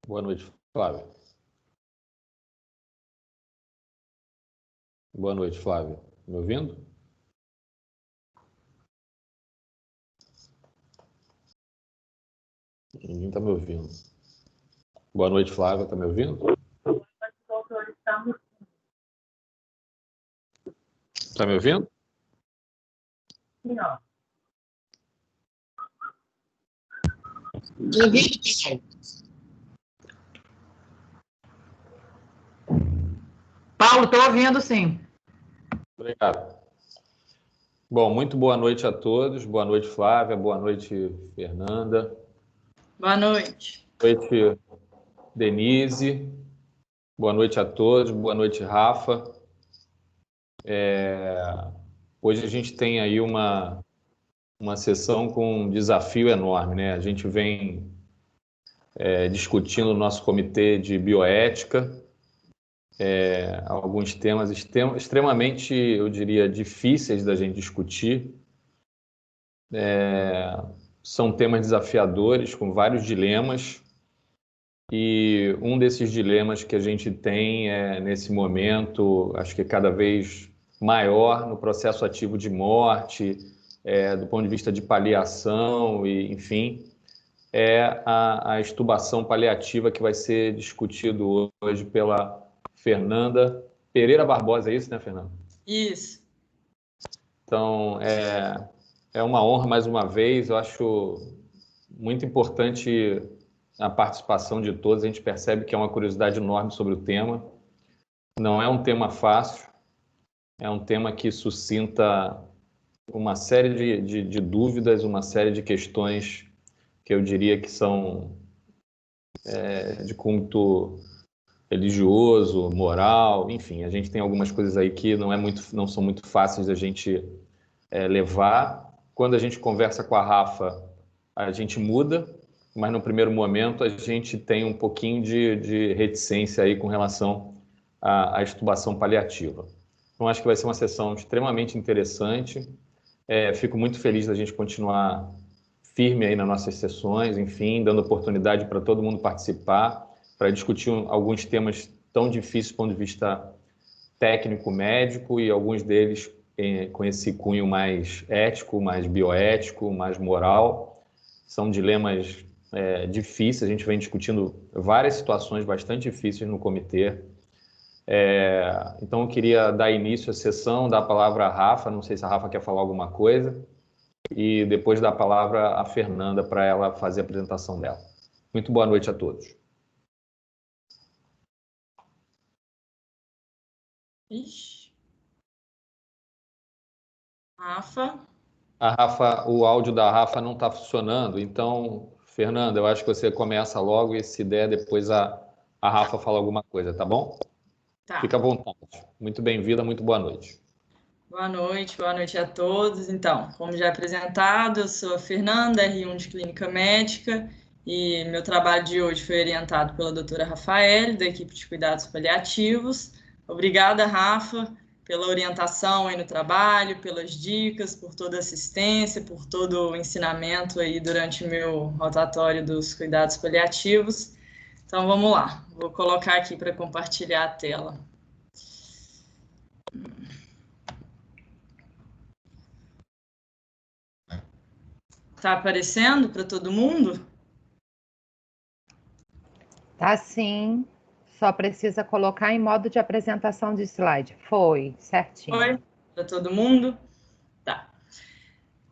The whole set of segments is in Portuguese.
Boa noite, Flávio. Boa noite, Flávio. Me ouvindo? Ninguém está me ouvindo. Boa noite, Flávio. Está me ouvindo? Está me ouvindo? Não. Paulo, estou ouvindo, sim. Obrigado. Bom, muito boa noite a todos. Boa noite, Flávia. Boa noite, Fernanda. Boa noite. Boa noite, Denise. Boa noite a todos. Boa noite, Rafa. Hoje a gente tem aí uma sessão com um desafio enorme, né? A gente vem discutindo no nosso comitê de bioética alguns temas extremamente, eu diria, difíceis da gente discutir. São temas desafiadores, com vários dilemas, e um desses dilemas que a gente tem nesse momento, acho que cada vez maior no processo ativo de morte, do ponto de vista de paliação, e, enfim, é a extubação paliativa, que vai ser discutido hoje pela Fernanda Pereira Barbosa. É isso, né, Fernanda? Isso. Então, é uma honra mais uma vez. Eu acho muito importante a participação de todos. A gente percebe que é uma curiosidade enorme sobre o tema. Não é um tema fácil, é um tema que suscita uma série de dúvidas, uma série de questões que eu diria que são de cunho religioso, moral, enfim. A gente tem algumas coisas aí que não são muito fáceis da gente levar. Quando a gente conversa com a Rafa, a gente muda, mas no primeiro momento a gente tem um pouquinho de reticência aí com relação à extubação paliativa. Então, acho que vai ser uma sessão extremamente interessante. Fico muito feliz da gente continuar firme aí nas nossas sessões, enfim, dando oportunidade para todo mundo participar, para discutir alguns temas tão difíceis do ponto de vista técnico, médico, e alguns deles com esse cunho mais ético, mais bioético, mais moral. São dilemas difíceis. A gente vem discutindo várias situações bastante difíceis no comitê. Então, eu queria dar início à sessão, dar a palavra à Rafa. Não sei se a Rafa quer falar alguma coisa, e depois dar a palavra à Fernanda para ela fazer a apresentação dela. Muito boa noite a todos. Ixi. Rafa. O áudio da Rafa não está funcionando, então, Fernanda, eu acho que você começa logo, e se der, depois a Rafa fala alguma coisa, tá bom? Tá. Fica à vontade. Muito bem-vinda, muito boa noite. Boa noite a todos. Então, como já apresentado, eu sou a Fernanda, R1 de Clínica Médica, e meu trabalho de hoje foi orientado pela doutora Rafael, da equipe de cuidados paliativos. Obrigada, Rafa, pela orientação aí no trabalho, pelas dicas, por toda a assistência, por todo o ensinamento aí durante o meu rotatório dos cuidados paliativos. Então, vamos lá. Vou colocar aqui para compartilhar a tela. Tá aparecendo para todo mundo? Tá sim, só precisa colocar em modo de apresentação de slide. Foi, certinho. Foi? Para todo mundo? Tá.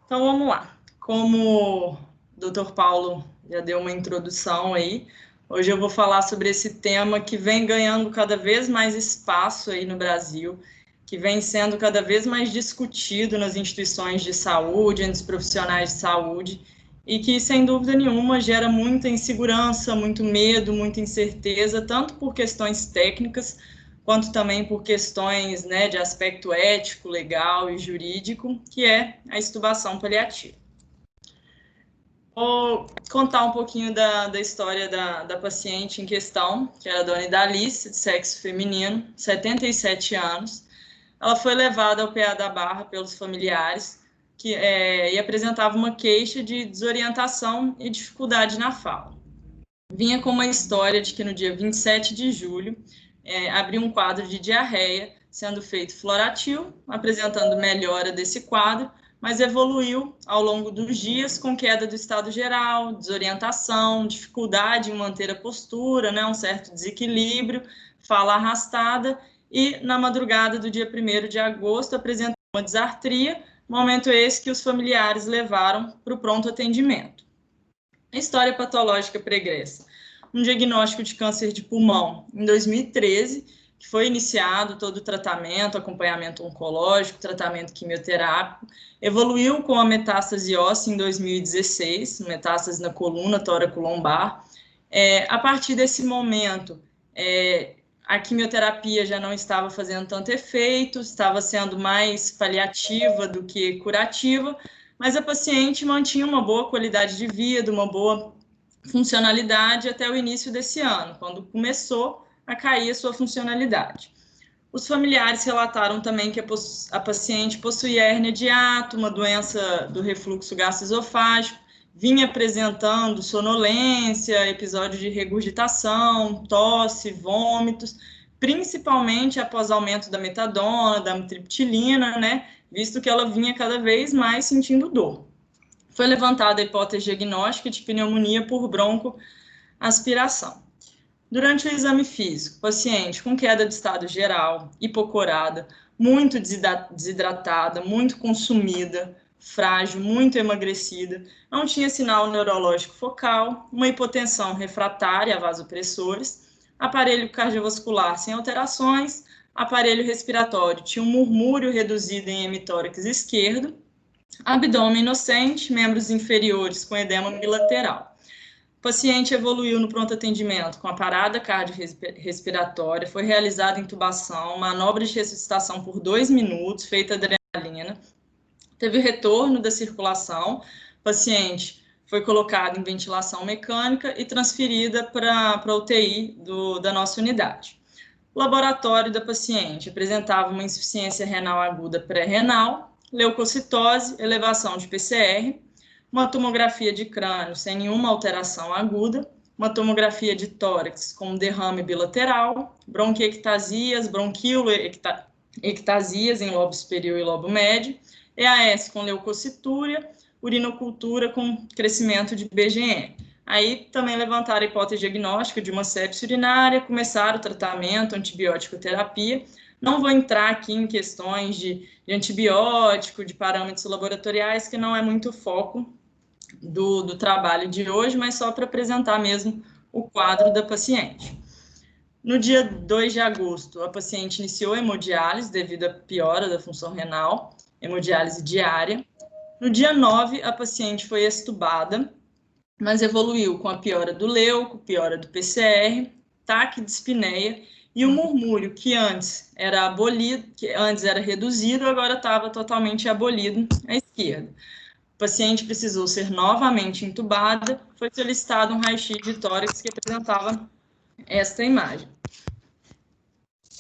Então vamos lá. Como o Dr. Paulo já deu uma introdução aí, hoje eu vou falar sobre esse tema que vem ganhando cada vez mais espaço aí no Brasil, que vem sendo cada vez mais discutido nas instituições de saúde, entre os profissionais de saúde, e que, sem dúvida nenhuma, gera muita insegurança, muito medo, muita incerteza, tanto por questões técnicas, quanto também por questões, né, de aspecto ético, legal e jurídico, que é a extubação paliativa. Vou contar um pouquinho da história da paciente em questão, que era a dona Idalice, de sexo feminino, 77 anos. Ela foi levada ao PA da Barra pelos familiares e apresentava uma queixa de desorientação e dificuldade na fala. vinha com uma história de que no dia 27 de julho abriu um quadro de diarreia, sendo feito Floratil, apresentando melhora desse quadro, mas evoluiu ao longo dos dias com queda do estado geral, desorientação, dificuldade em manter a postura, né, um certo desequilíbrio, fala arrastada, e na madrugada do dia 1º de agosto apresentou uma disartria, momento esse que os familiares levaram para o pronto atendimento. História patológica pregressa. Um diagnóstico de câncer de pulmão em 2013, que foi iniciado todo o tratamento, acompanhamento oncológico, tratamento quimioterápico, evoluiu com a metástase óssea em 2016, metástase na coluna tóraco-lombar. A partir desse momento, a quimioterapia já não estava fazendo tanto efeito, estava sendo mais paliativa do que curativa, mas a paciente mantinha uma boa qualidade de vida, uma boa funcionalidade até o início desse ano, quando começou a cair a sua funcionalidade. Os familiares relataram também que a paciente possuía hérnia de hiato, uma doença do refluxo gastroesofágico, vinha apresentando sonolência, episódio de regurgitação, tosse, vômitos, principalmente após aumento da metadona, da amitriptilina, né, visto que ela vinha cada vez mais sentindo dor. Foi levantada a hipótese diagnóstica de pneumonia por broncoaspiração. Durante o exame físico, paciente com queda de estado geral, hipocorada, muito desidratada, muito consumida, frágil, muito emagrecida, não tinha sinal neurológico focal, uma hipotensão refratária a vasopressores, aparelho cardiovascular sem alterações, aparelho respiratório tinha um murmúrio reduzido em hemitórax esquerdo, abdômen inocente, membros inferiores com edema bilateral. O paciente evoluiu no pronto atendimento com a parada cardiorrespiratória, foi realizada intubação, manobra de ressuscitação por 2 minutos, feita adrenalina, teve retorno da circulação, o paciente foi colocado em ventilação mecânica e transferida para a UTI da nossa unidade. O laboratório da paciente apresentava uma insuficiência renal aguda pré-renal, leucocitose, elevação de PCR, uma tomografia de crânio sem nenhuma alteração aguda, uma tomografia de tórax com derrame bilateral, bronquiectasias, bronquioectasias em lobo superior e lobo médio, EAS com leucocitúria, urinocultura com crescimento de BGM. Aí também levantaram a hipótese diagnóstica de uma sepse urinária, começaram o tratamento, antibiótico-terapia. Não vou entrar aqui em questões de antibiótico, de parâmetros laboratoriais, que não é muito o foco do trabalho de hoje, mas só para apresentar mesmo o quadro da paciente. No dia 2 de agosto, a paciente iniciou hemodiálise devido à piora da função renal, hemodiálise diária. No dia 9, a paciente foi extubada, mas evoluiu com a piora do leuco, piora do PCR, taquidispneia e o murmúrio, que antes era abolido, que antes era reduzido, agora estava totalmente abolido à esquerda. O paciente precisou ser novamente entubada, foi solicitado um raio-x de tórax que apresentava esta imagem.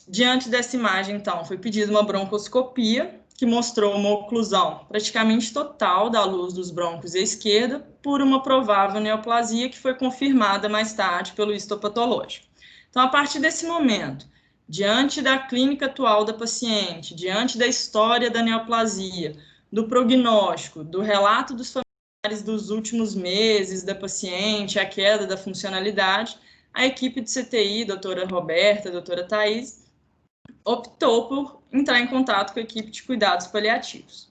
Diante dessa imagem, então, foi pedida uma broncoscopia, que mostrou uma oclusão praticamente total da luz dos brônquios à esquerda por uma provável neoplasia que foi confirmada mais tarde pelo histopatológico. Então, a partir desse momento, diante da clínica atual da paciente, diante da história da neoplasia, do prognóstico, do relato dos familiares dos últimos meses da paciente, a queda da funcionalidade, a equipe de CTI, doutora Roberta, doutora Thais, optou por entrar em contato com a equipe de cuidados paliativos.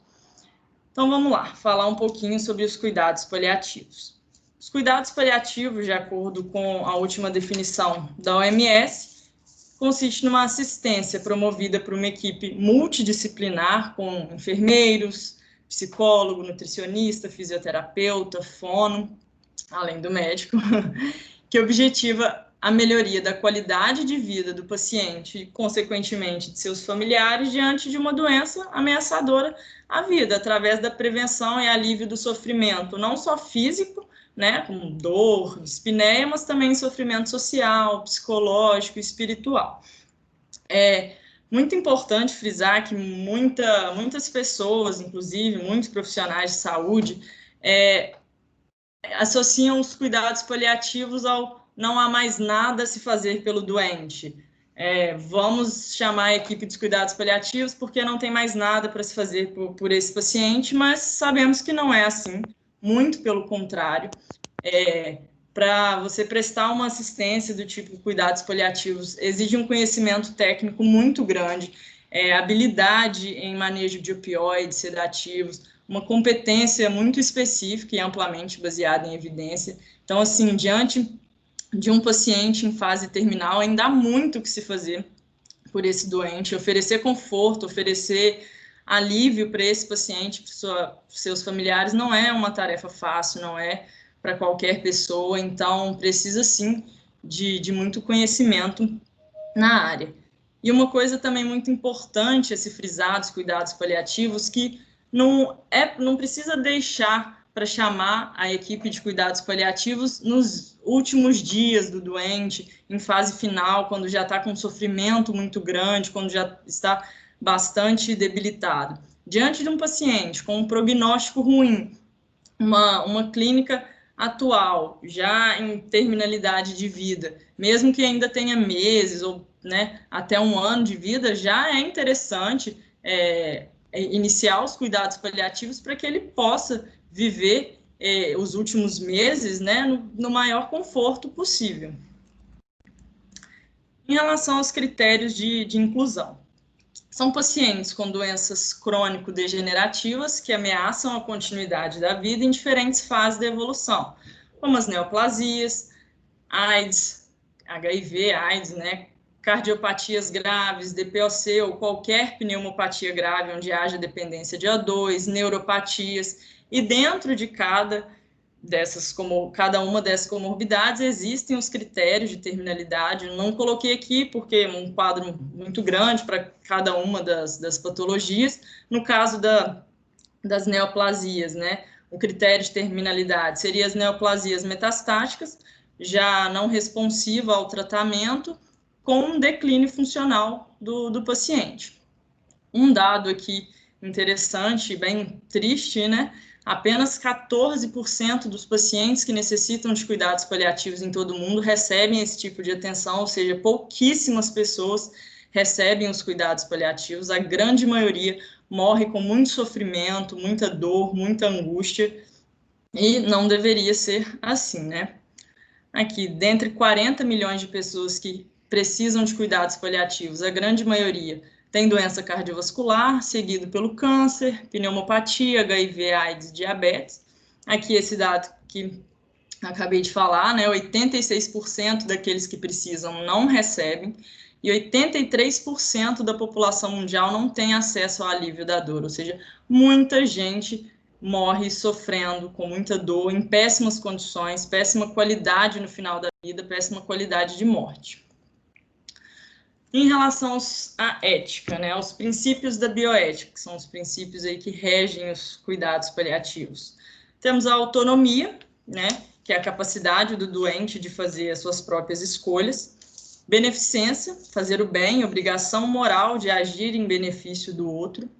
Então, vamos lá, falar um pouquinho sobre os cuidados paliativos. Os cuidados paliativos, de acordo com a última definição da OMS, consiste numa assistência promovida por uma equipe multidisciplinar, com enfermeiros, psicólogo, nutricionista, fisioterapeuta, fono, além do médico, que objetiva a melhoria da qualidade de vida do paciente e, consequentemente, de seus familiares diante de uma doença ameaçadora à vida, através da prevenção e alívio do sofrimento, não só físico, né, com dor, dispneia, mas também sofrimento social, psicológico e espiritual. É muito importante frisar que muitas pessoas, inclusive muitos profissionais de saúde, associam os cuidados paliativos ao não há mais nada a se fazer pelo doente. Vamos chamar a equipe de cuidados paliativos porque não tem mais nada para se fazer por esse paciente, mas sabemos que não é assim, muito pelo contrário. Para você prestar uma assistência do tipo cuidados paliativos, exige um conhecimento técnico muito grande, habilidade em manejo de opioides, sedativos, uma competência muito específica e amplamente baseada em evidência. Então, assim, diante de um paciente em fase terminal, ainda há muito que se fazer por esse doente, oferecer conforto, oferecer alívio para esse paciente, para seus familiares, não é uma tarefa fácil, não é para qualquer pessoa, então precisa sim de muito conhecimento na área. E uma coisa também muito importante a se frisar dos cuidados paliativos, que não precisa deixar para chamar a equipe de cuidados paliativos nos últimos dias do doente, em fase final, quando já está com um sofrimento muito grande, quando já está bastante debilitado. Diante de um paciente com um prognóstico ruim, uma clínica atual, já em terminalidade de vida, mesmo que ainda tenha meses ou até um ano de vida, já é interessante iniciar os cuidados paliativos para que ele possa viver os últimos meses no maior conforto possível. Em relação aos critérios de inclusão, são pacientes com doenças crônico-degenerativas que ameaçam a continuidade da vida em diferentes fases da evolução, como as neoplasias, AIDS, HIV, AIDS, cardiopatias graves, DPOC ou qualquer pneumopatia grave onde haja dependência de O2, neuropatias, e dentro de cada uma dessas comorbidades existem os critérios de terminalidade. Eu não coloquei aqui porque é um quadro muito grande para cada uma das patologias. No caso das neoplasias, o critério de terminalidade seria as neoplasias metastáticas, já não responsiva ao tratamento, com um declínio funcional do paciente. Um dado aqui interessante, bem triste, apenas 14% dos pacientes que necessitam de cuidados paliativos em todo o mundo recebem esse tipo de atenção, ou seja, pouquíssimas pessoas recebem os cuidados paliativos, a grande maioria morre com muito sofrimento, muita dor, muita angústia, e não deveria ser assim, Aqui, dentre 40 milhões de pessoas que precisam de cuidados paliativos, a grande maioria tem doença cardiovascular, seguido pelo câncer, pneumopatia, HIV, AIDS, diabetes. Aqui esse dado que acabei de falar, 86% daqueles que precisam não recebem e 83% da população mundial não tem acesso ao alívio da dor, ou seja, muita gente morre sofrendo com muita dor, em péssimas condições, péssima qualidade no final da vida, péssima qualidade de morte. Em relação à ética, aos princípios da bioética, que são os princípios aí que regem os cuidados paliativos. Temos a autonomia, que é a capacidade do doente de fazer as suas próprias escolhas. Beneficência, fazer o bem, obrigação moral de agir em benefício do outro.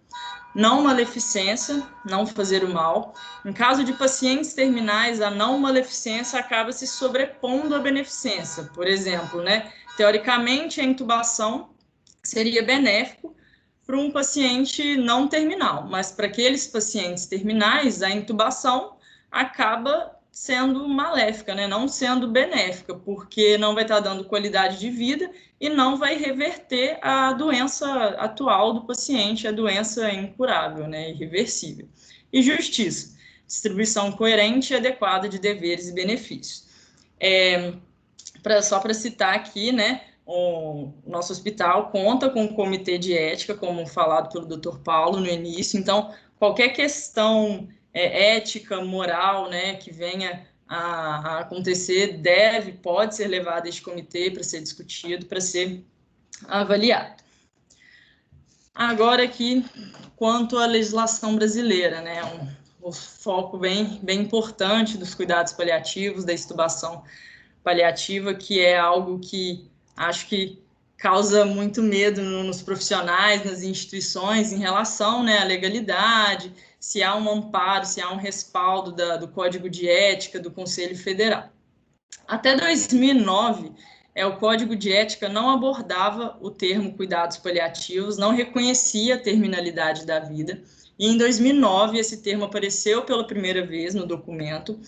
Não maleficência, não fazer o mal. Em caso de pacientes terminais, a não maleficência acaba se sobrepondo à beneficência. Por exemplo, teoricamente, a intubação seria benéfico para um paciente não terminal, mas para aqueles pacientes terminais, a intubação acaba sendo maléfica, não sendo benéfica, porque não vai estar dando qualidade de vida e não vai reverter a doença atual do paciente, a doença incurável, irreversível. E justiça, distribuição coerente e adequada de deveres e benefícios. Só para citar aqui, o nosso hospital conta com um comitê de ética, como falado pelo Dr. Paulo no início, então qualquer questão ética, moral, que venha a acontecer, pode ser levado a este comitê para ser discutido, para ser avaliado. Agora aqui, quanto à legislação brasileira, um foco bem importante dos cuidados paliativos, da extubação paliativa, que é algo que acho que causa muito medo nos profissionais, nas instituições, em relação à legalidade, se há um amparo, se há um respaldo do Código de Ética do Conselho Federal. Até 2009, o Código de Ética não abordava o termo cuidados paliativos, não reconhecia a terminalidade da vida, e em 2009 esse termo apareceu pela primeira vez no documento,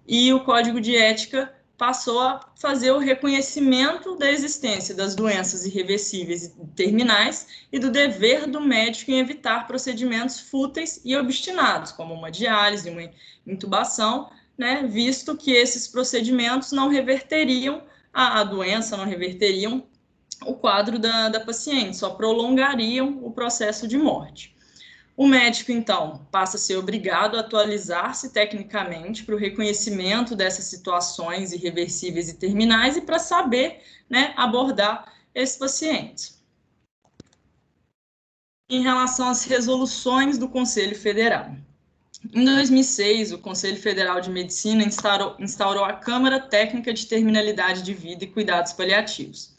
e o Código de Ética passou a fazer o reconhecimento da existência das doenças irreversíveis e terminais e do dever do médico em evitar procedimentos fúteis e obstinados, como uma diálise, uma intubação, né, visto que esses procedimentos não reverteriam a doença, não reverteriam o quadro da paciente, só prolongariam o processo de morte. O médico, então, passa a ser obrigado a atualizar-se tecnicamente para o reconhecimento dessas situações irreversíveis e terminais e para saber, né, abordar esses pacientes. Em relação às resoluções do Conselho Federal. Em 2006, o Conselho Federal de Medicina instaurou a Câmara Técnica de Terminalidade de Vida e Cuidados Paliativos.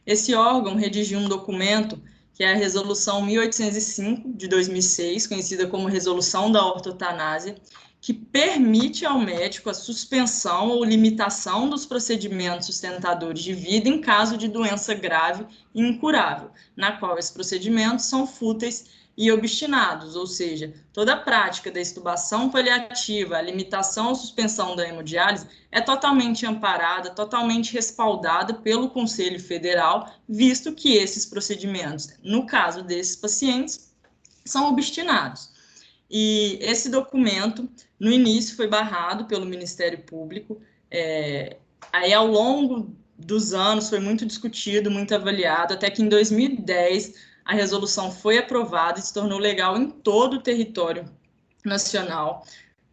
Esse órgão redigiu um documento que é a Resolução 1805, de 2006, conhecida como Resolução da Ortotanásia, que permite ao médico a suspensão ou limitação dos procedimentos sustentadores de vida em caso de doença grave e incurável, na qual esses procedimentos são fúteis e obstinados, ou seja, toda a prática da extubação paliativa, a limitação ou suspensão da hemodiálise é totalmente amparada, totalmente respaldada pelo Conselho Federal, visto que esses procedimentos, no caso desses pacientes, são obstinados. E esse documento, no início, foi barrado pelo Ministério Público, aí ao longo dos anos foi muito discutido, muito avaliado, até que em 2010 a resolução foi aprovada e se tornou legal em todo o território nacional.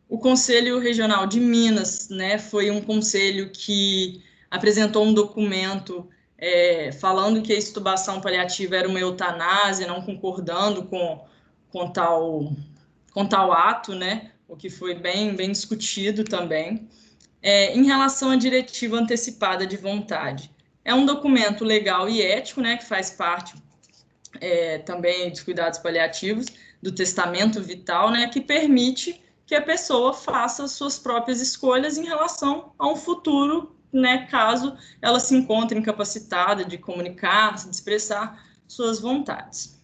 O Conselho Regional de Minas, né, foi um conselho que apresentou um documento falando que a extubação paliativa era uma eutanásia, não concordando com tal ato, né, o que foi bem discutido também. Em relação à diretiva antecipada de vontade, é um documento legal e ético, né, que faz parte também dos cuidados paliativos, do testamento vital, né, que permite que a pessoa faça suas próprias escolhas em relação a um futuro, né, caso ela se encontre incapacitada de comunicar, de expressar suas vontades.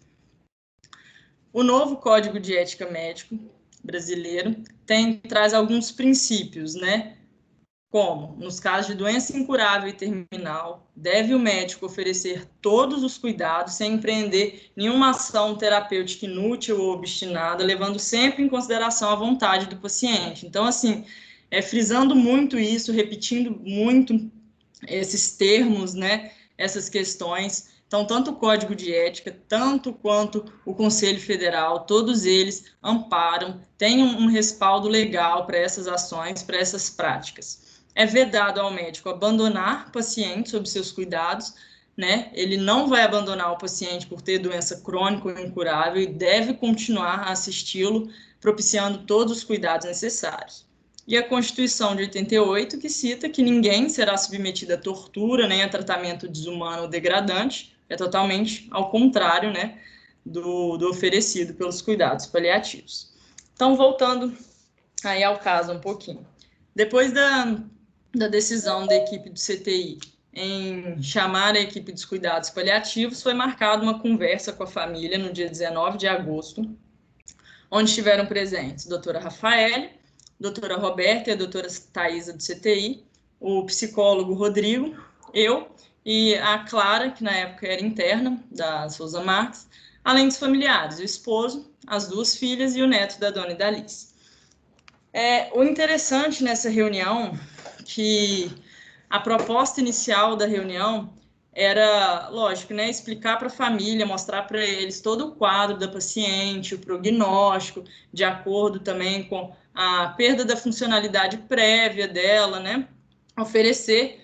O novo Código de Ética Médico brasileiro traz alguns princípios, né, como, nos casos de doença incurável e terminal, deve o médico oferecer todos os cuidados sem empreender nenhuma ação terapêutica inútil ou obstinada, levando sempre em consideração a vontade do paciente. Então, assim, frisando muito isso, repetindo muito esses termos, né, essas questões. Então, tanto o Código de Ética, tanto quanto o Conselho Federal, todos eles amparam, têm um respaldo legal para essas ações, para essas práticas. É vedado ao médico abandonar o paciente sob seus cuidados, né? Ele não vai abandonar o paciente por ter doença crônica ou incurável e deve continuar a assisti-lo, propiciando todos os cuidados necessários. E a Constituição de 88, que cita que ninguém será submetido a tortura, nem a tratamento desumano ou degradante, é totalmente ao contrário, né, do oferecido pelos cuidados paliativos. Então, voltando aí ao caso um pouquinho. Depois da decisão da equipe do CTI em chamar a equipe dos cuidados paliativos, foi marcada uma conversa com a família no dia 19 de agosto, onde estiveram presentes a doutora Rafaele, a doutora Roberta e a doutora Thaisa do CTI, o psicólogo Rodrigo, eu e a Clara, que na época era interna da Souza Marques, além dos familiares, o esposo, as duas filhas e o neto da dona Idalice. O interessante nessa reunião, que a proposta inicial da reunião era, lógico, né, explicar para a família, mostrar para eles todo o quadro da paciente, o prognóstico, de acordo também com a perda da funcionalidade prévia dela, né, oferecer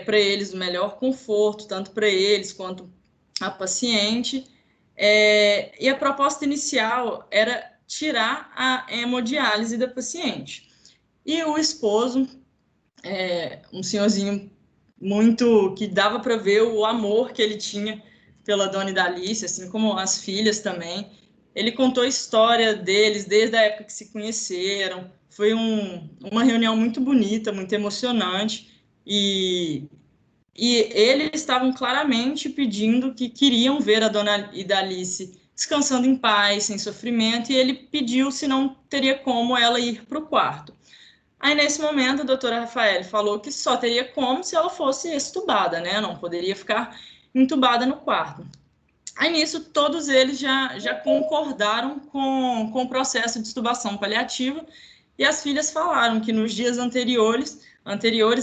para eles o melhor conforto, tanto para eles quanto a paciente. E a proposta inicial era tirar a hemodiálise da paciente. E o esposo, um senhorzinho muito, que dava para ver o amor que ele tinha pela dona Idalice, assim como as filhas também. Ele contou a história deles desde a época que se conheceram. Foi uma reunião muito bonita, muito emocionante. e eles estavam claramente pedindo que queriam ver a dona Idalice descansando em paz, sem sofrimento, e ele pediu se não teria como ela ir para o quarto. Aí, nesse momento, a doutora Rafael falou que só teria como se ela fosse extubada, né? Não poderia ficar entubada no quarto. Aí, nisso, todos eles já concordaram com o processo de extubação paliativa, e as filhas falaram que nos dias anteriores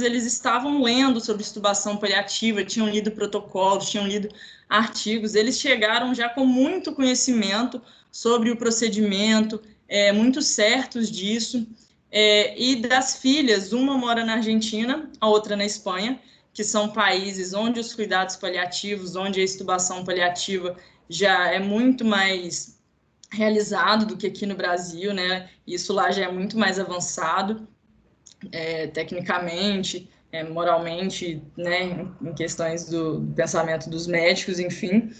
eles estavam lendo sobre extubação paliativa, tinham lido protocolos, tinham lido artigos, eles chegaram já com muito conhecimento sobre o procedimento, muito certos disso, e das filhas, uma mora na Argentina, a outra na Espanha, que são países onde os cuidados paliativos, onde a extubação paliativa já é muito mais realizado do que aqui no Brasil, né? Isso lá já é muito mais avançado, tecnicamente, moralmente, né? Em questões do pensamento dos médicos, enfim.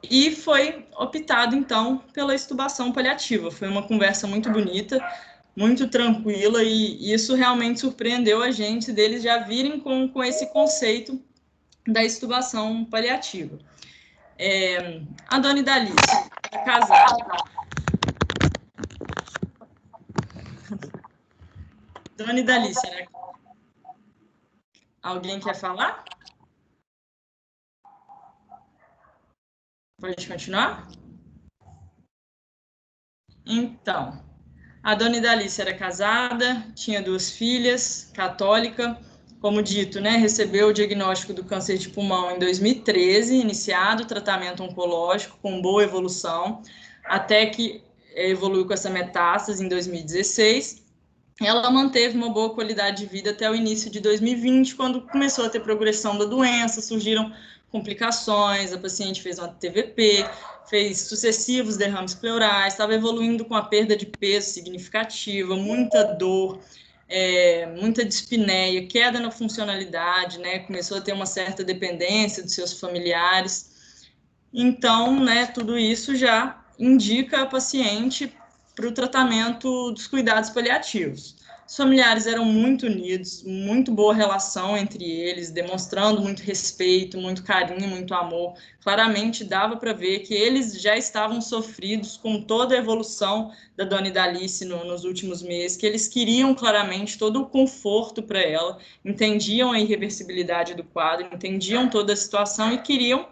E foi optado, então, pela extubação paliativa. Foi uma conversa muito bonita, muito tranquila, e isso realmente surpreendeu a gente, deles já virem com esse conceito da extubação paliativa. A dona Idalice é casada. Dona Idalice, né? Alguém quer falar? Pode continuar? Então, a dona Idalice era casada, tinha 2 filhas, católica, como dito, né, recebeu o diagnóstico do câncer de pulmão em 2013, iniciado o tratamento oncológico com boa evolução, até que evoluiu com essa metástase em 2016. Ela manteve uma boa qualidade de vida até o início de 2020, quando começou a ter progressão da doença, surgiram complicações, a paciente fez uma TVP, fez sucessivos derrames pleurais, estava evoluindo com a perda de peso significativa, muita dor, muita dispneia, queda na funcionalidade, né? Começou a ter uma certa dependência dos seus familiares. Então, né, tudo isso já indica a paciente para o tratamento dos cuidados paliativos. Os familiares eram muito unidos, muito boa relação entre eles, demonstrando muito respeito, muito carinho, muito amor. Claramente dava para ver que eles já estavam sofridos com toda a evolução da dona Idalice nos últimos meses, que eles queriam claramente todo o conforto para ela, entendiam a irreversibilidade do quadro, entendiam toda a situação e queriam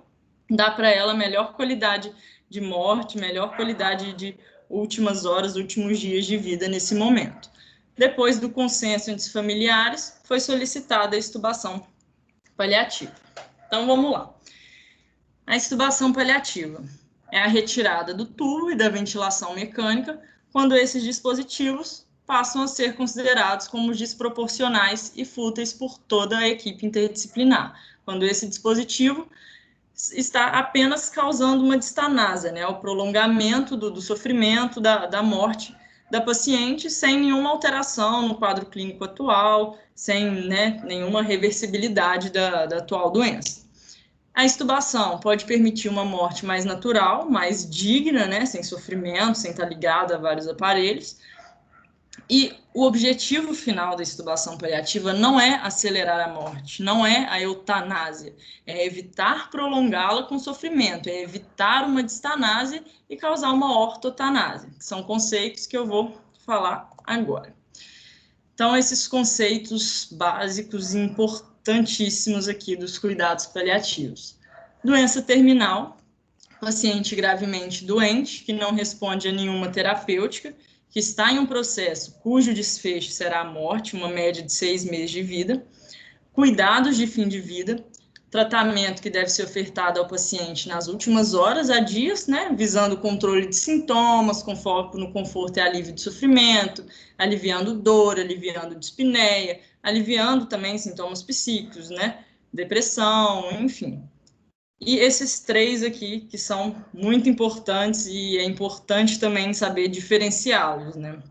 dar para ela melhor qualidade de morte, melhor qualidade de últimas horas, últimos dias de vida nesse momento. Depois do consenso entre os familiares, foi solicitada a extubação paliativa. Então, vamos lá. A extubação paliativa é a retirada do tubo e da ventilação mecânica quando esses dispositivos passam a ser considerados como desproporcionais e fúteis por toda a equipe interdisciplinar. Quando esse dispositivo está apenas causando uma distanásia, né, o prolongamento do sofrimento, da morte da paciente, sem nenhuma alteração no quadro clínico atual, sem, né, nenhuma reversibilidade da atual doença. A extubação pode permitir uma morte mais natural, mais digna, né, sem sofrimento, sem estar ligada a vários aparelhos. E o objetivo final da extubação paliativa não é acelerar a morte, não é a eutanásia, é evitar prolongá-la com sofrimento, é evitar uma distanásia e causar uma ortotanásia, que são conceitos que eu vou falar agora. Então, esses conceitos básicos e importantíssimos aqui dos cuidados paliativos. Doença terminal, paciente gravemente doente, que não responde a nenhuma terapêutica, que está em um processo cujo desfecho será a morte, uma média de 6 meses de vida, cuidados de fim de vida, tratamento que deve ser ofertado ao paciente nas últimas horas a dias, né, visando o controle de sintomas, com foco no conforto e alívio de sofrimento, aliviando dor, aliviando dispneia, aliviando também sintomas psíquicos, né, depressão, enfim. E esses 3 aqui, que são muito importantes, e é importante também saber diferenciá-los, né?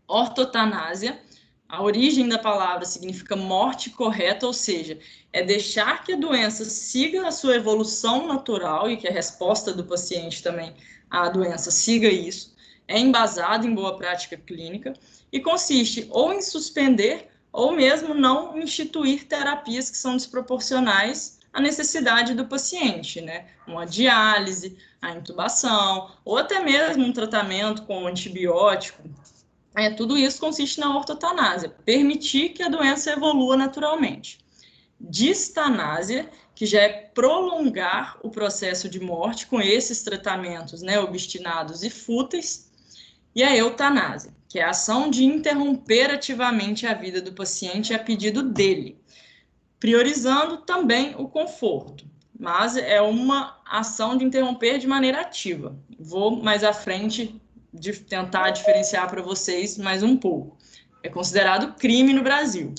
Ortotanásia, a origem da palavra significa morte correta, ou seja, é deixar que a doença siga a sua evolução natural e que a resposta do paciente também à doença siga isso. É embasado em boa prática clínica e consiste ou em suspender ou mesmo não instituir terapias que são desproporcionais à necessidade do paciente, né? Uma diálise, a intubação, ou até mesmo um tratamento com antibiótico. Tudo isso consiste na ortotanásia, permitir que a doença evolua naturalmente. Distanásia, que já é prolongar o processo de morte com esses tratamentos, né, obstinados e fúteis, e a eutanásia, que é a ação de interromper ativamente a vida do paciente a pedido dele, priorizando também o conforto, mas é uma ação de interromper de maneira ativa. Vou mais à frente tentar diferenciar para vocês mais um pouco. É considerado crime no Brasil.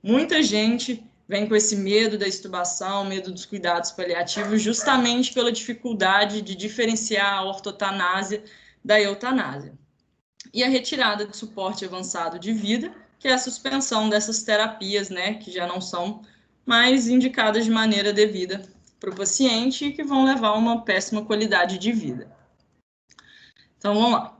Muita gente vem com esse medo da extubação, medo dos cuidados paliativos, justamente pela dificuldade de diferenciar a ortotanásia da eutanásia. E a retirada de suporte avançado de vida, que é a suspensão dessas terapias, né, que já não são mais indicadas de maneira devida para o paciente e que vão levar a uma péssima qualidade de vida. Então, vamos lá.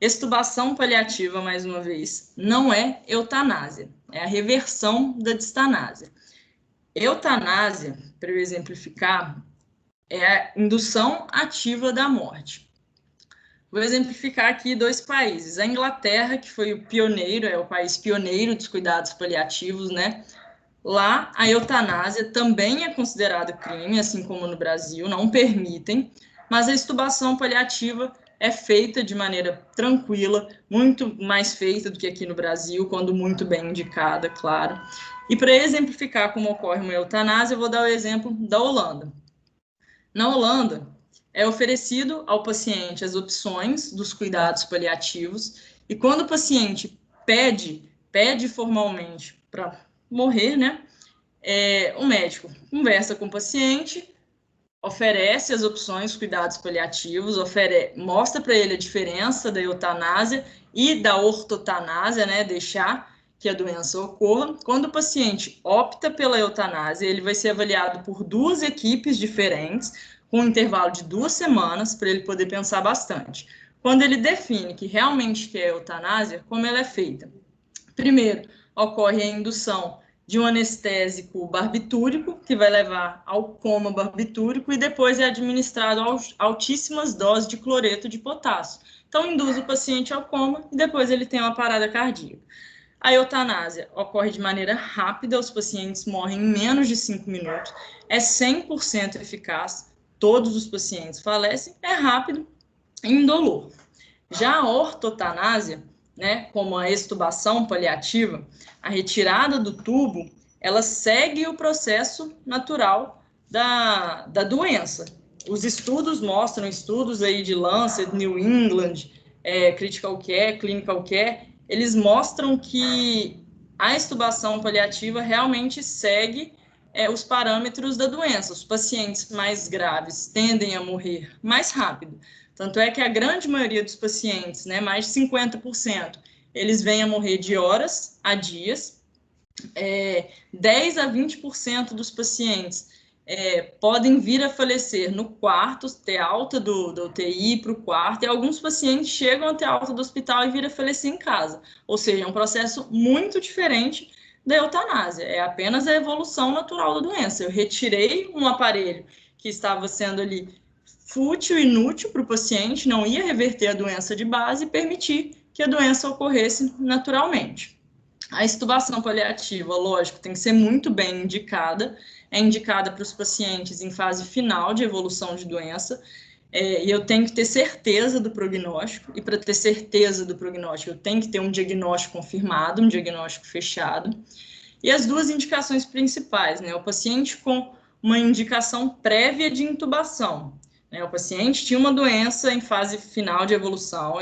Extubação paliativa, mais uma vez, não é eutanásia, é a reversão da distanásia. Eutanásia, para eu exemplificar, é a indução ativa da morte. Vou exemplificar aqui 2 países. A Inglaterra, que foi o pioneiro, é o país pioneiro dos cuidados paliativos, né? Lá, a eutanásia também é considerada crime, assim como no Brasil, não permitem, mas a extubação paliativa é feita de maneira tranquila, muito mais feita do que aqui no Brasil, quando muito bem indicada, claro. E para exemplificar como ocorre uma eutanásia, eu vou dar o exemplo da Holanda. Na Holanda, é oferecido ao paciente as opções dos cuidados paliativos, e quando o paciente pede formalmente para morrer, né, o médico conversa com o paciente, oferece as opções, cuidados paliativos, mostra para ele a diferença da eutanásia e da ortotanásia, né, deixar que a doença ocorra. Quando o paciente opta pela eutanásia, ele vai ser avaliado por 2 equipes diferentes, com um intervalo de 2 semanas, para ele poder pensar bastante. Quando ele define que realmente quer eutanásia, como ela é feita? Primeiro, ocorre a indução de um anestésico barbitúrico, que vai levar ao coma barbitúrico, e depois é administrado altíssimas doses de cloreto de potássio. Então, induz o paciente ao coma e depois ele tem uma parada cardíaca. A eutanásia ocorre de maneira rápida, os pacientes morrem em menos de 5 minutos, é 100% eficaz, todos os pacientes falecem, é rápido e indolor. Já a ortotanásia, né, como a extubação paliativa, a retirada do tubo, ela segue o processo natural da doença. Os estudos mostram, estudos aí de Lancet, New England, Critical Care, Clinical Care, eles mostram que a extubação paliativa realmente segue os parâmetros da doença. Os pacientes mais graves tendem a morrer mais rápido. Tanto é que a grande maioria dos pacientes, né, mais de 50%, eles vêm a morrer de horas a dias. 10 a 20% dos pacientes podem vir a falecer no quarto, ter alta do UTI para o quarto, e alguns pacientes chegam a ter alta do hospital e vir a falecer em casa. Ou seja, é um processo muito diferente da eutanásia, é apenas a evolução natural da doença. Eu retirei um aparelho que estava sendo ali fútil, inútil para o paciente, não ia reverter a doença de base e permitir que a doença ocorresse naturalmente. A extubação paliativa, lógico, tem que ser muito bem indicada, é indicada para os pacientes em fase final de evolução de doença, e eu tenho que ter certeza do prognóstico, e para ter certeza do prognóstico, eu tenho que ter um diagnóstico confirmado, um diagnóstico fechado. E as 2 indicações principais, né? O paciente com uma indicação prévia de intubação, né? O paciente tinha uma doença em fase final de evolução,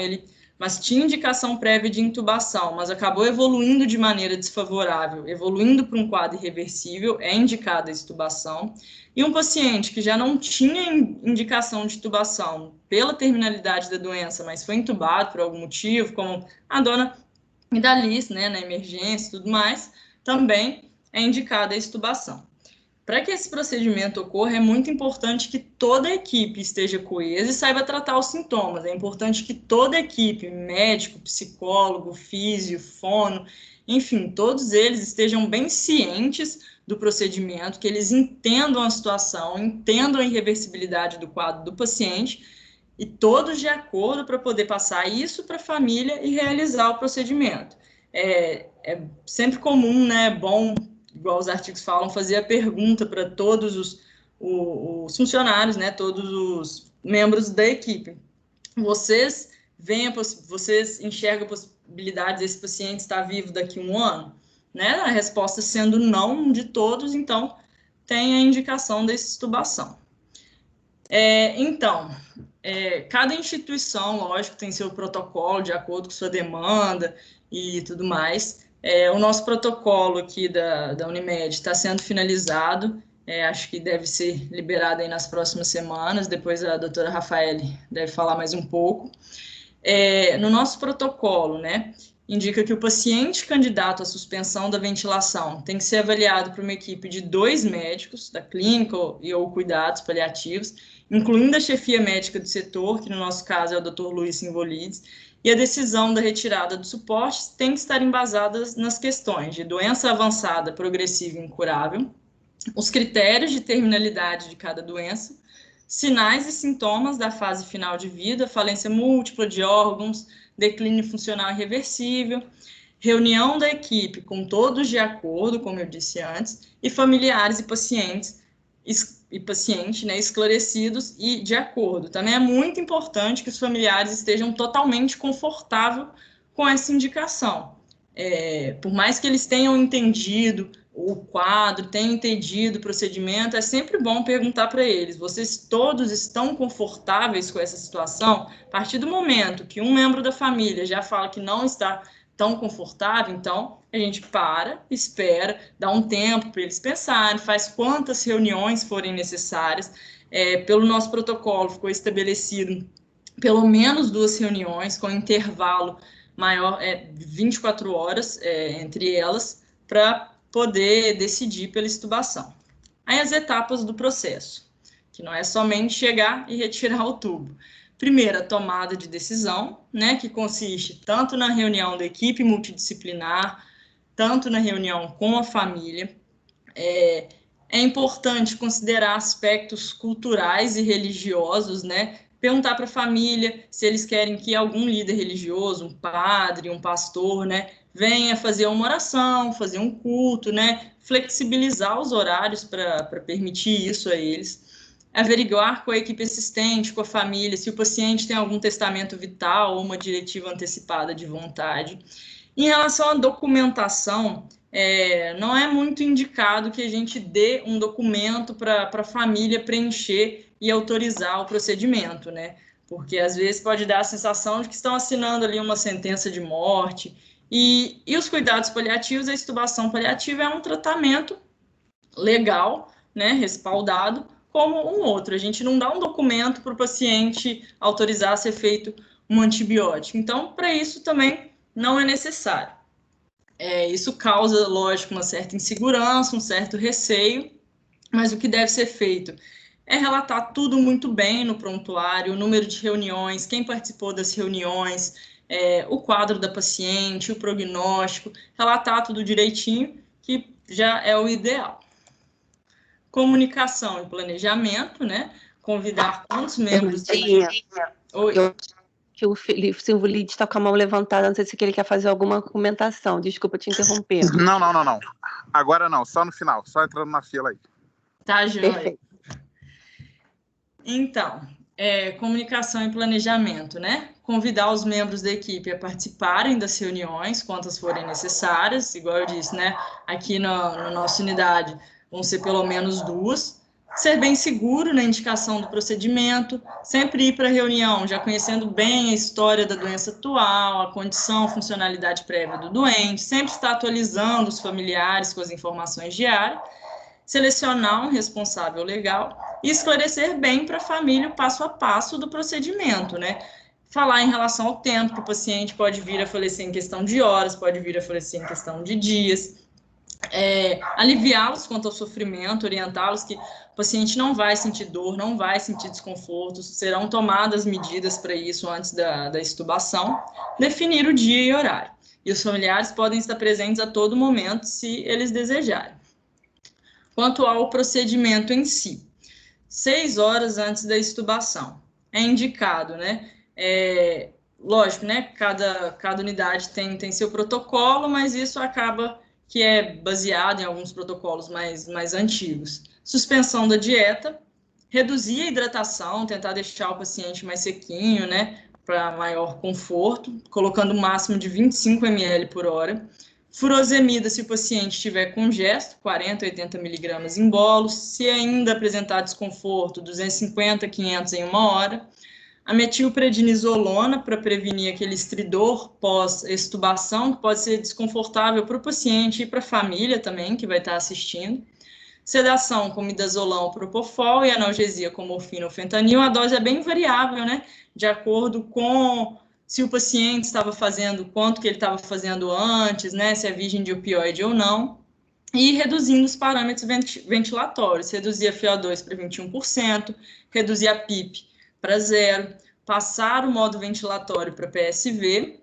mas tinha indicação prévia de intubação, mas acabou evoluindo de maneira desfavorável, evoluindo para um quadro irreversível, é indicada a extubação. E um paciente que já não tinha indicação de intubação pela terminalidade da doença, mas foi intubado por algum motivo, como a dona Idalice, né, na emergência e tudo mais, também é indicada a extubação. Para que esse procedimento ocorra, é muito importante que toda a equipe esteja coesa e saiba tratar os sintomas. É importante que toda a equipe, médico, psicólogo, físio, fono, enfim, todos eles estejam bem cientes do procedimento, que eles entendam a situação, entendam a irreversibilidade do quadro do paciente, e todos de acordo para poder passar isso para a família e realizar o procedimento. É sempre comum, né, bom, igual os artigos falam, fazer a pergunta para todos os funcionários, né, todos os membros da equipe. Vocês enxergam a possibilidade desse paciente estar vivo daqui a 1 ano? Né? A resposta sendo não de todos, então tem a indicação da extubação. Cada instituição, lógico, tem seu protocolo de acordo com sua demanda e tudo mais. O nosso protocolo aqui da Unimed está sendo finalizado, acho que deve ser liberado aí nas próximas semanas, depois a doutora Rafaele deve falar mais um pouco. No nosso protocolo, né, indica que o paciente candidato à suspensão da ventilação tem que ser avaliado por uma equipe de 2 médicos da clínica ou cuidados paliativos, incluindo a chefia médica do setor, que no nosso caso é o Dr. Luiz Sinvolides, e a decisão da retirada do suporte tem que estar embasada nas questões de doença avançada, progressiva e incurável, os critérios de terminalidade de cada doença, sinais e sintomas da fase final de vida, falência múltipla de órgãos, declínio funcional irreversível, reunião da equipe com todos de acordo, como eu disse antes, e familiares e pacientes, né, esclarecidos e de acordo. Também é muito importante que os familiares estejam totalmente confortáveis com essa indicação. Por mais que eles tenham entendido o quadro, tenham entendido o procedimento, é sempre bom perguntar para eles, vocês todos estão confortáveis com essa situação? A partir do momento que um membro da família já fala que não está tão confortável, então a gente espera, dá um tempo para eles pensarem, faz quantas reuniões forem necessárias. Pelo nosso protocolo ficou estabelecido pelo menos 2 reuniões, com intervalo maior, 24 horas entre elas, para poder decidir pela extubação. Aí as etapas do processo, que não é somente chegar e retirar o tubo. Primeiro, a tomada de decisão, né, que consiste tanto na reunião da equipe multidisciplinar, tanto na reunião com a família. É importante considerar aspectos culturais e religiosos, né, perguntar para a família se eles querem que algum líder religioso, um padre, um pastor, né, venha fazer uma oração, fazer um culto, né, flexibilizar os horários para permitir isso a eles, averiguar com a equipe assistente, com a família, se o paciente tem algum testamento vital ou uma diretiva antecipada de vontade. Em relação à documentação, não é muito indicado que a gente dê um documento para a família preencher e autorizar o procedimento, né? Porque às vezes pode dar a sensação de que estão assinando ali uma sentença de morte. E os cuidados paliativos, a extubação paliativa é um tratamento legal, né, respaldado, como um outro. A gente não dá um documento para o paciente autorizar a ser feito um antibiótico. Então, para isso também não é necessário. Isso causa, lógico, uma certa insegurança, um certo receio, mas o que deve ser feito é relatar tudo muito bem no prontuário, o número de reuniões, quem participou das reuniões, o quadro da paciente, o prognóstico, relatar tudo direitinho, que já é o ideal. Comunicação e planejamento, né? Convidar quantos membros... Oi. Que o Felipe Sinvolides está com a mão levantada, não sei se ele quer fazer alguma comentação. Desculpa te interromper. Não. Agora não, só no final, só entrando na fila aí. Tá, joia. Então, comunicação e planejamento, né? Convidar os membros da equipe a participarem das reuniões, quantas forem necessárias, igual eu disse, né? Aqui na nossa unidade vão ser pelo menos 2. Ser bem seguro na indicação do procedimento, sempre ir para a reunião já conhecendo bem a história da doença atual, a condição, funcionalidade prévia do doente, sempre estar atualizando os familiares com as informações diárias, selecionar um responsável legal e esclarecer bem para a família o passo a passo do procedimento, né? Falar em relação ao tempo que o paciente pode vir a falecer em questão de horas, pode vir a falecer em questão de dias. aliviá-los quanto ao sofrimento, orientá-los que o paciente não vai sentir dor, não vai sentir desconforto, serão tomadas medidas para isso antes da extubação, definir o dia e horário. E os familiares podem estar presentes a todo momento, se eles desejarem. Quanto ao procedimento em si, 6 horas antes da extubação, é indicado, né? Lógico, né? Cada unidade tem seu protocolo, mas isso acaba que é baseado em alguns protocolos mais antigos. Suspensão da dieta, reduzir a hidratação, tentar deixar o paciente mais sequinho, né? Para maior conforto, colocando o máximo de 25 ml por hora. Furosemida, se o paciente estiver com gesto, 40, 80 miligramas em bolos. Se ainda apresentar desconforto, 250, 500 em 1 hora. A metilprednisolona, para prevenir aquele estridor pós-extubação, que pode ser desconfortável para o paciente e para a família também, que vai estar assistindo. Sedação com midazolam, propofol e analgesia com morfina ou fentanil. A dose é bem variável, né? De acordo com se o paciente estava fazendo, quanto que ele estava fazendo antes, né? Se é virgem de opioide ou não. E reduzindo os parâmetros ventilatórios. Reduzir a FiO2 para 21%, reduzir a PIP para 0, passar o modo ventilatório para PSV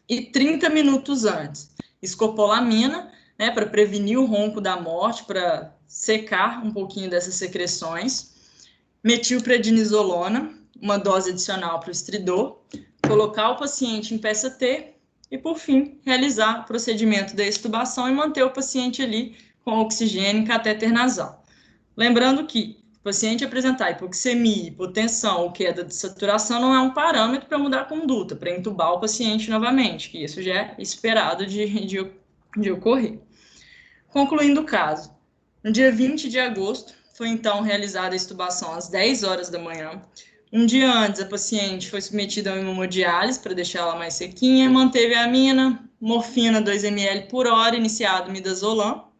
e 30 minutos antes, escopolamina, né, para prevenir o ronco da morte, para secar um pouquinho dessas secreções, metilprednisolona, uma dose adicional para o estridor, colocar o paciente em PST e, por fim, realizar o procedimento da extubação e manter o paciente ali com oxigênio em catéter nasal. Lembrando que o paciente apresentar hipoxemia, hipotensão ou queda de saturação não é um parâmetro para mudar a conduta, para entubar o paciente novamente, que isso já é esperado de ocorrer. Concluindo o caso, no dia 20 de agosto, foi então realizada a extubação às 10 horas da manhã. Um dia antes, a paciente foi submetida a uma hemodiálise para deixar ela mais sequinha, manteve a amina, morfina 2 ml por hora, iniciado midazolam.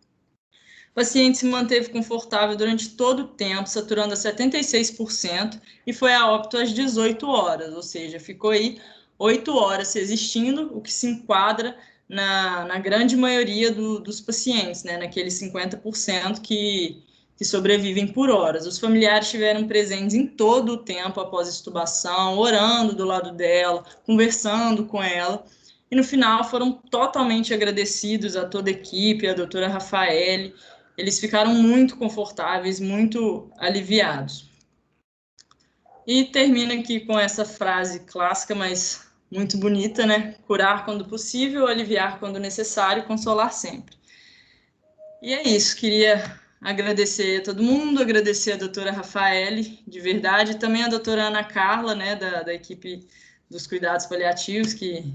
O paciente se manteve confortável durante todo o tempo, saturando a 76% e foi a óbito às 18 horas, ou seja, ficou aí 8 horas resistindo, o que se enquadra na grande maioria dos pacientes, né, naqueles 50% que sobrevivem por horas. Os familiares estiveram presentes em todo o tempo após a extubação, orando do lado dela, conversando com ela, e no final foram totalmente agradecidos a toda a equipe, a doutora Rafaele. Eles ficaram muito confortáveis, muito aliviados. E termina aqui com essa frase clássica, mas muito bonita, né? Curar quando possível, aliviar quando necessário, consolar sempre. E é isso, queria agradecer a todo mundo, agradecer a doutora Rafaele, de verdade, e também a doutora Ana Carla, né, da equipe dos cuidados paliativos, que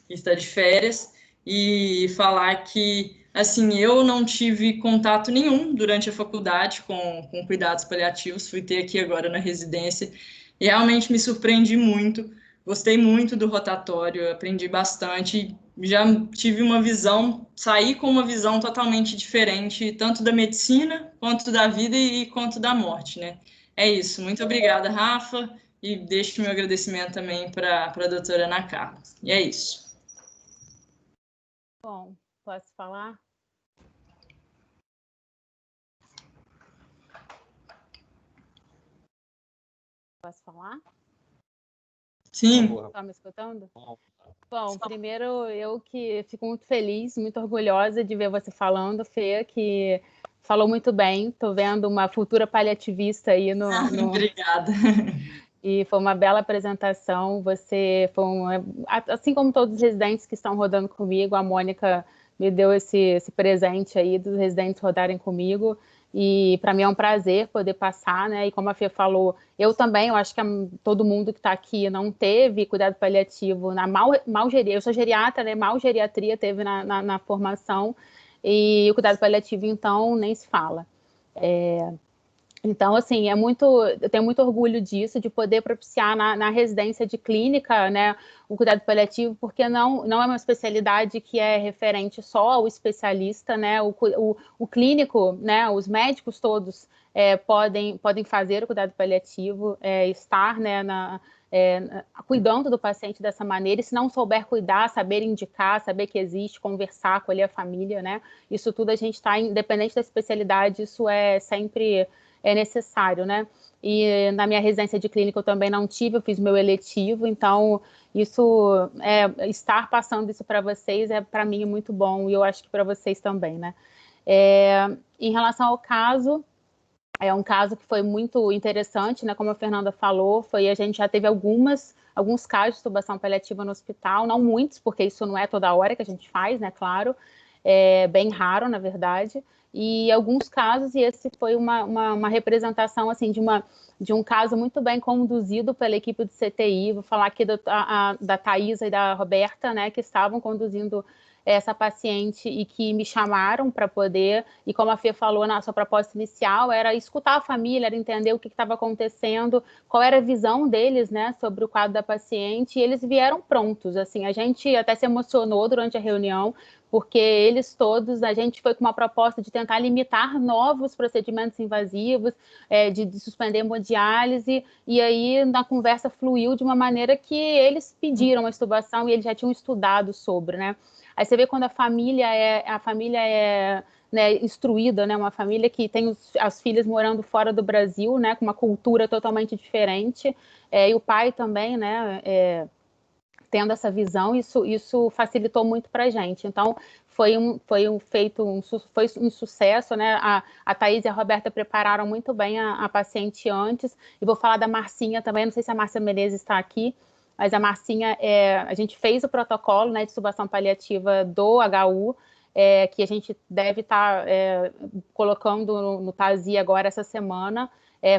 está de férias, e falar que, assim, eu não tive contato nenhum durante a faculdade com cuidados paliativos, fui ter aqui agora na residência, e realmente me surpreendi muito, gostei muito do rotatório, aprendi bastante, já tive uma visão, saí com uma visão totalmente diferente, tanto da medicina, quanto da vida e quanto da morte, né? É isso, muito obrigada, Rafa, e deixo meu agradecimento também para a doutora Ana Carla. E é isso. Bom, posso falar? Posso falar? Sim. Está me escutando? Bom, primeiro eu que fico muito feliz, muito orgulhosa de ver você falando, Fê, que falou muito bem. Estou vendo uma futura paliativista aí no... Obrigada. E foi uma bela apresentação. Você foi assim como todos os residentes que estão rodando comigo, a Mônica me deu esse presente aí dos residentes rodarem comigo. E para mim é um prazer poder passar, né? E como a Fê falou, eu também, eu acho que todo mundo que está aqui não teve cuidado paliativo na malgeriatria. Eu sou geriatra, né? Malgeriatria teve na formação, e o cuidado paliativo, então, nem se fala. Então, assim, eu tenho muito orgulho disso, de poder propiciar na residência de clínica, né, o cuidado paliativo, porque não é uma especialidade que é referente só ao especialista, né, o clínico, né, os médicos todos podem fazer o cuidado paliativo, estar, né, cuidando do paciente dessa maneira, e se não souber cuidar, saber indicar, saber que existe, conversar, acolher a família, né? Isso tudo a gente está, independente da especialidade, isso é sempre necessário, né? E na minha residência de clínica eu também não tive, eu fiz meu eletivo, então isso, estar passando isso para vocês para mim muito bom, e eu acho que para vocês também, né? Em relação ao caso, é um caso que foi muito interessante, né? Como a Fernanda falou, a gente já teve alguns casos de tubação paliativa no hospital, não muitos, porque isso não é toda hora que a gente faz, né? Claro, é bem raro, na verdade. E alguns casos, e esse foi uma representação assim de um caso muito bem conduzido pela equipe do CTI. Vou falar aqui da Thaisa e da Roberta, né? Que estavam conduzindo essa paciente e que me chamaram para poder, e como a Fê falou na sua proposta inicial, era escutar a família, era entender o que estava acontecendo, qual era a visão deles, né, sobre o quadro da paciente, e eles vieram prontos, assim, a gente até se emocionou durante a reunião, porque eles todos, a gente foi com uma proposta de tentar limitar novos procedimentos invasivos, de suspender hemodiálise, e aí na conversa fluiu de uma maneira que eles pediram a extubação e eles já tinham estudado sobre, né. Aí você vê quando a família é né, instruída, né, uma família que tem as filhas morando fora do Brasil, né, com uma cultura totalmente diferente, e o pai também, né, tendo essa visão, isso facilitou muito para a gente. Então, foi um sucesso, né? A Thaís e a Roberta prepararam muito bem a paciente antes, e vou falar da Marcinha também, não sei se a Márcia Menezes está aqui, mas a Marcinha, a gente fez o protocolo, né, de intubação paliativa do HU, que a gente deve estar colocando no TASI agora essa semana.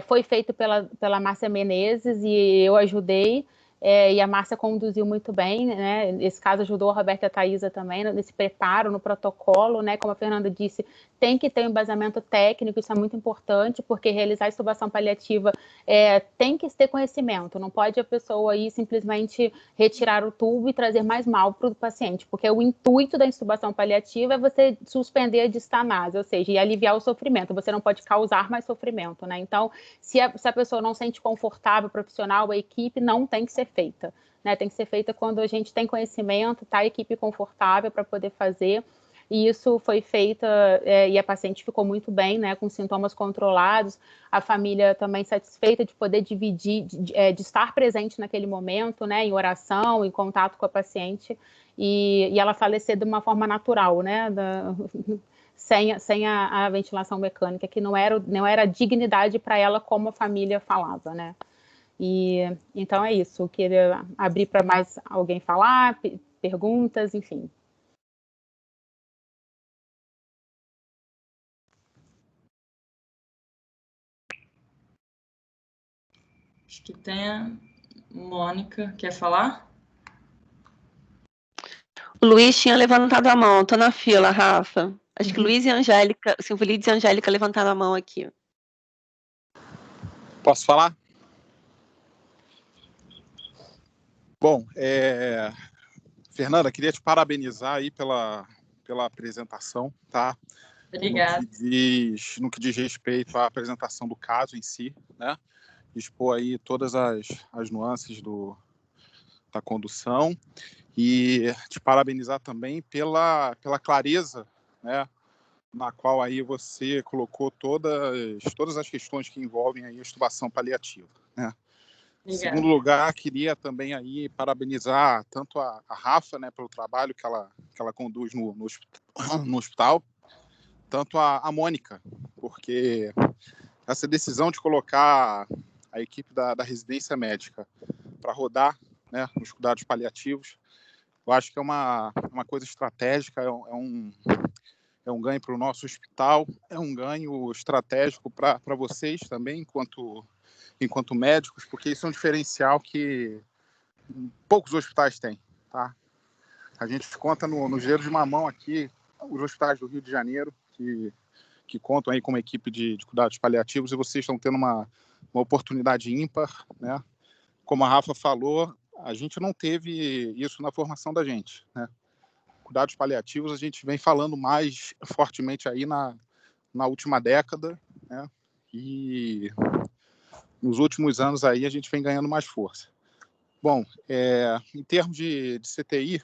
Foi feito pela Márcia Menezes e eu ajudei, e a Márcia conduziu muito bem, né? Esse caso ajudou a Roberta e a Thaisa também nesse preparo, no protocolo, né? Como a Fernanda disse, tem que ter um embasamento técnico, isso é muito importante, porque realizar a intubação paliativa tem que ter conhecimento, não pode a pessoa aí simplesmente retirar o tubo e trazer mais mal para o paciente, porque o intuito da intubação paliativa é você suspender a distanase, ou seja, e aliviar o sofrimento, você não pode causar mais sofrimento, né? Então, se a pessoa não se sente confortável, profissional, a equipe não tem que ser feita, né? Tem que ser feita quando a gente tem conhecimento, tá a equipe confortável para poder fazer, e isso foi feita, e a paciente ficou muito bem, né, com sintomas controlados, a família também satisfeita de poder dividir, de estar presente naquele momento, né, em oração, em contato com a paciente, e ela falecer de uma forma natural, né, sem a ventilação mecânica, que não era dignidade para ela, como a família falava, né. E então é isso, eu queria abrir para mais alguém falar, perguntas, enfim. Acho que tem a Mônica, quer falar? O Luiz tinha levantado a mão, tô na fila, Rafa. Acho que Luiz e Angélica, Silvilides e Angélica levantaram a mão aqui. Posso falar? Bom, Fernanda, queria te parabenizar aí pela apresentação, tá? Obrigada. No que diz respeito à apresentação do caso em si, né? Expor aí todas as nuances da condução, e te parabenizar também pela clareza, né, na qual aí você colocou todas as questões que envolvem aí a intubação paliativa, né? Em segundo lugar, queria também aí parabenizar tanto a Rafa, né, pelo trabalho que ela conduz no hospital, tanto a Mônica, porque essa decisão de colocar a equipe da residência médica para rodar, né, nos cuidados paliativos, eu acho que é uma coisa estratégica, é um ganho para o nosso hospital, é um ganho estratégico para vocês também, enquanto médicos, porque isso é um diferencial que poucos hospitais têm, tá? A gente conta nos dedos de uma mão aqui os hospitais do Rio de Janeiro que contam aí com uma equipe de cuidados paliativos, e vocês estão tendo uma oportunidade ímpar, né? Como a Rafa falou, a gente não teve isso na formação da gente, né? Cuidados paliativos a gente vem falando mais fortemente aí na última década, né? E nos últimos anos aí a gente vem ganhando mais força. Bom, em termos de CTI,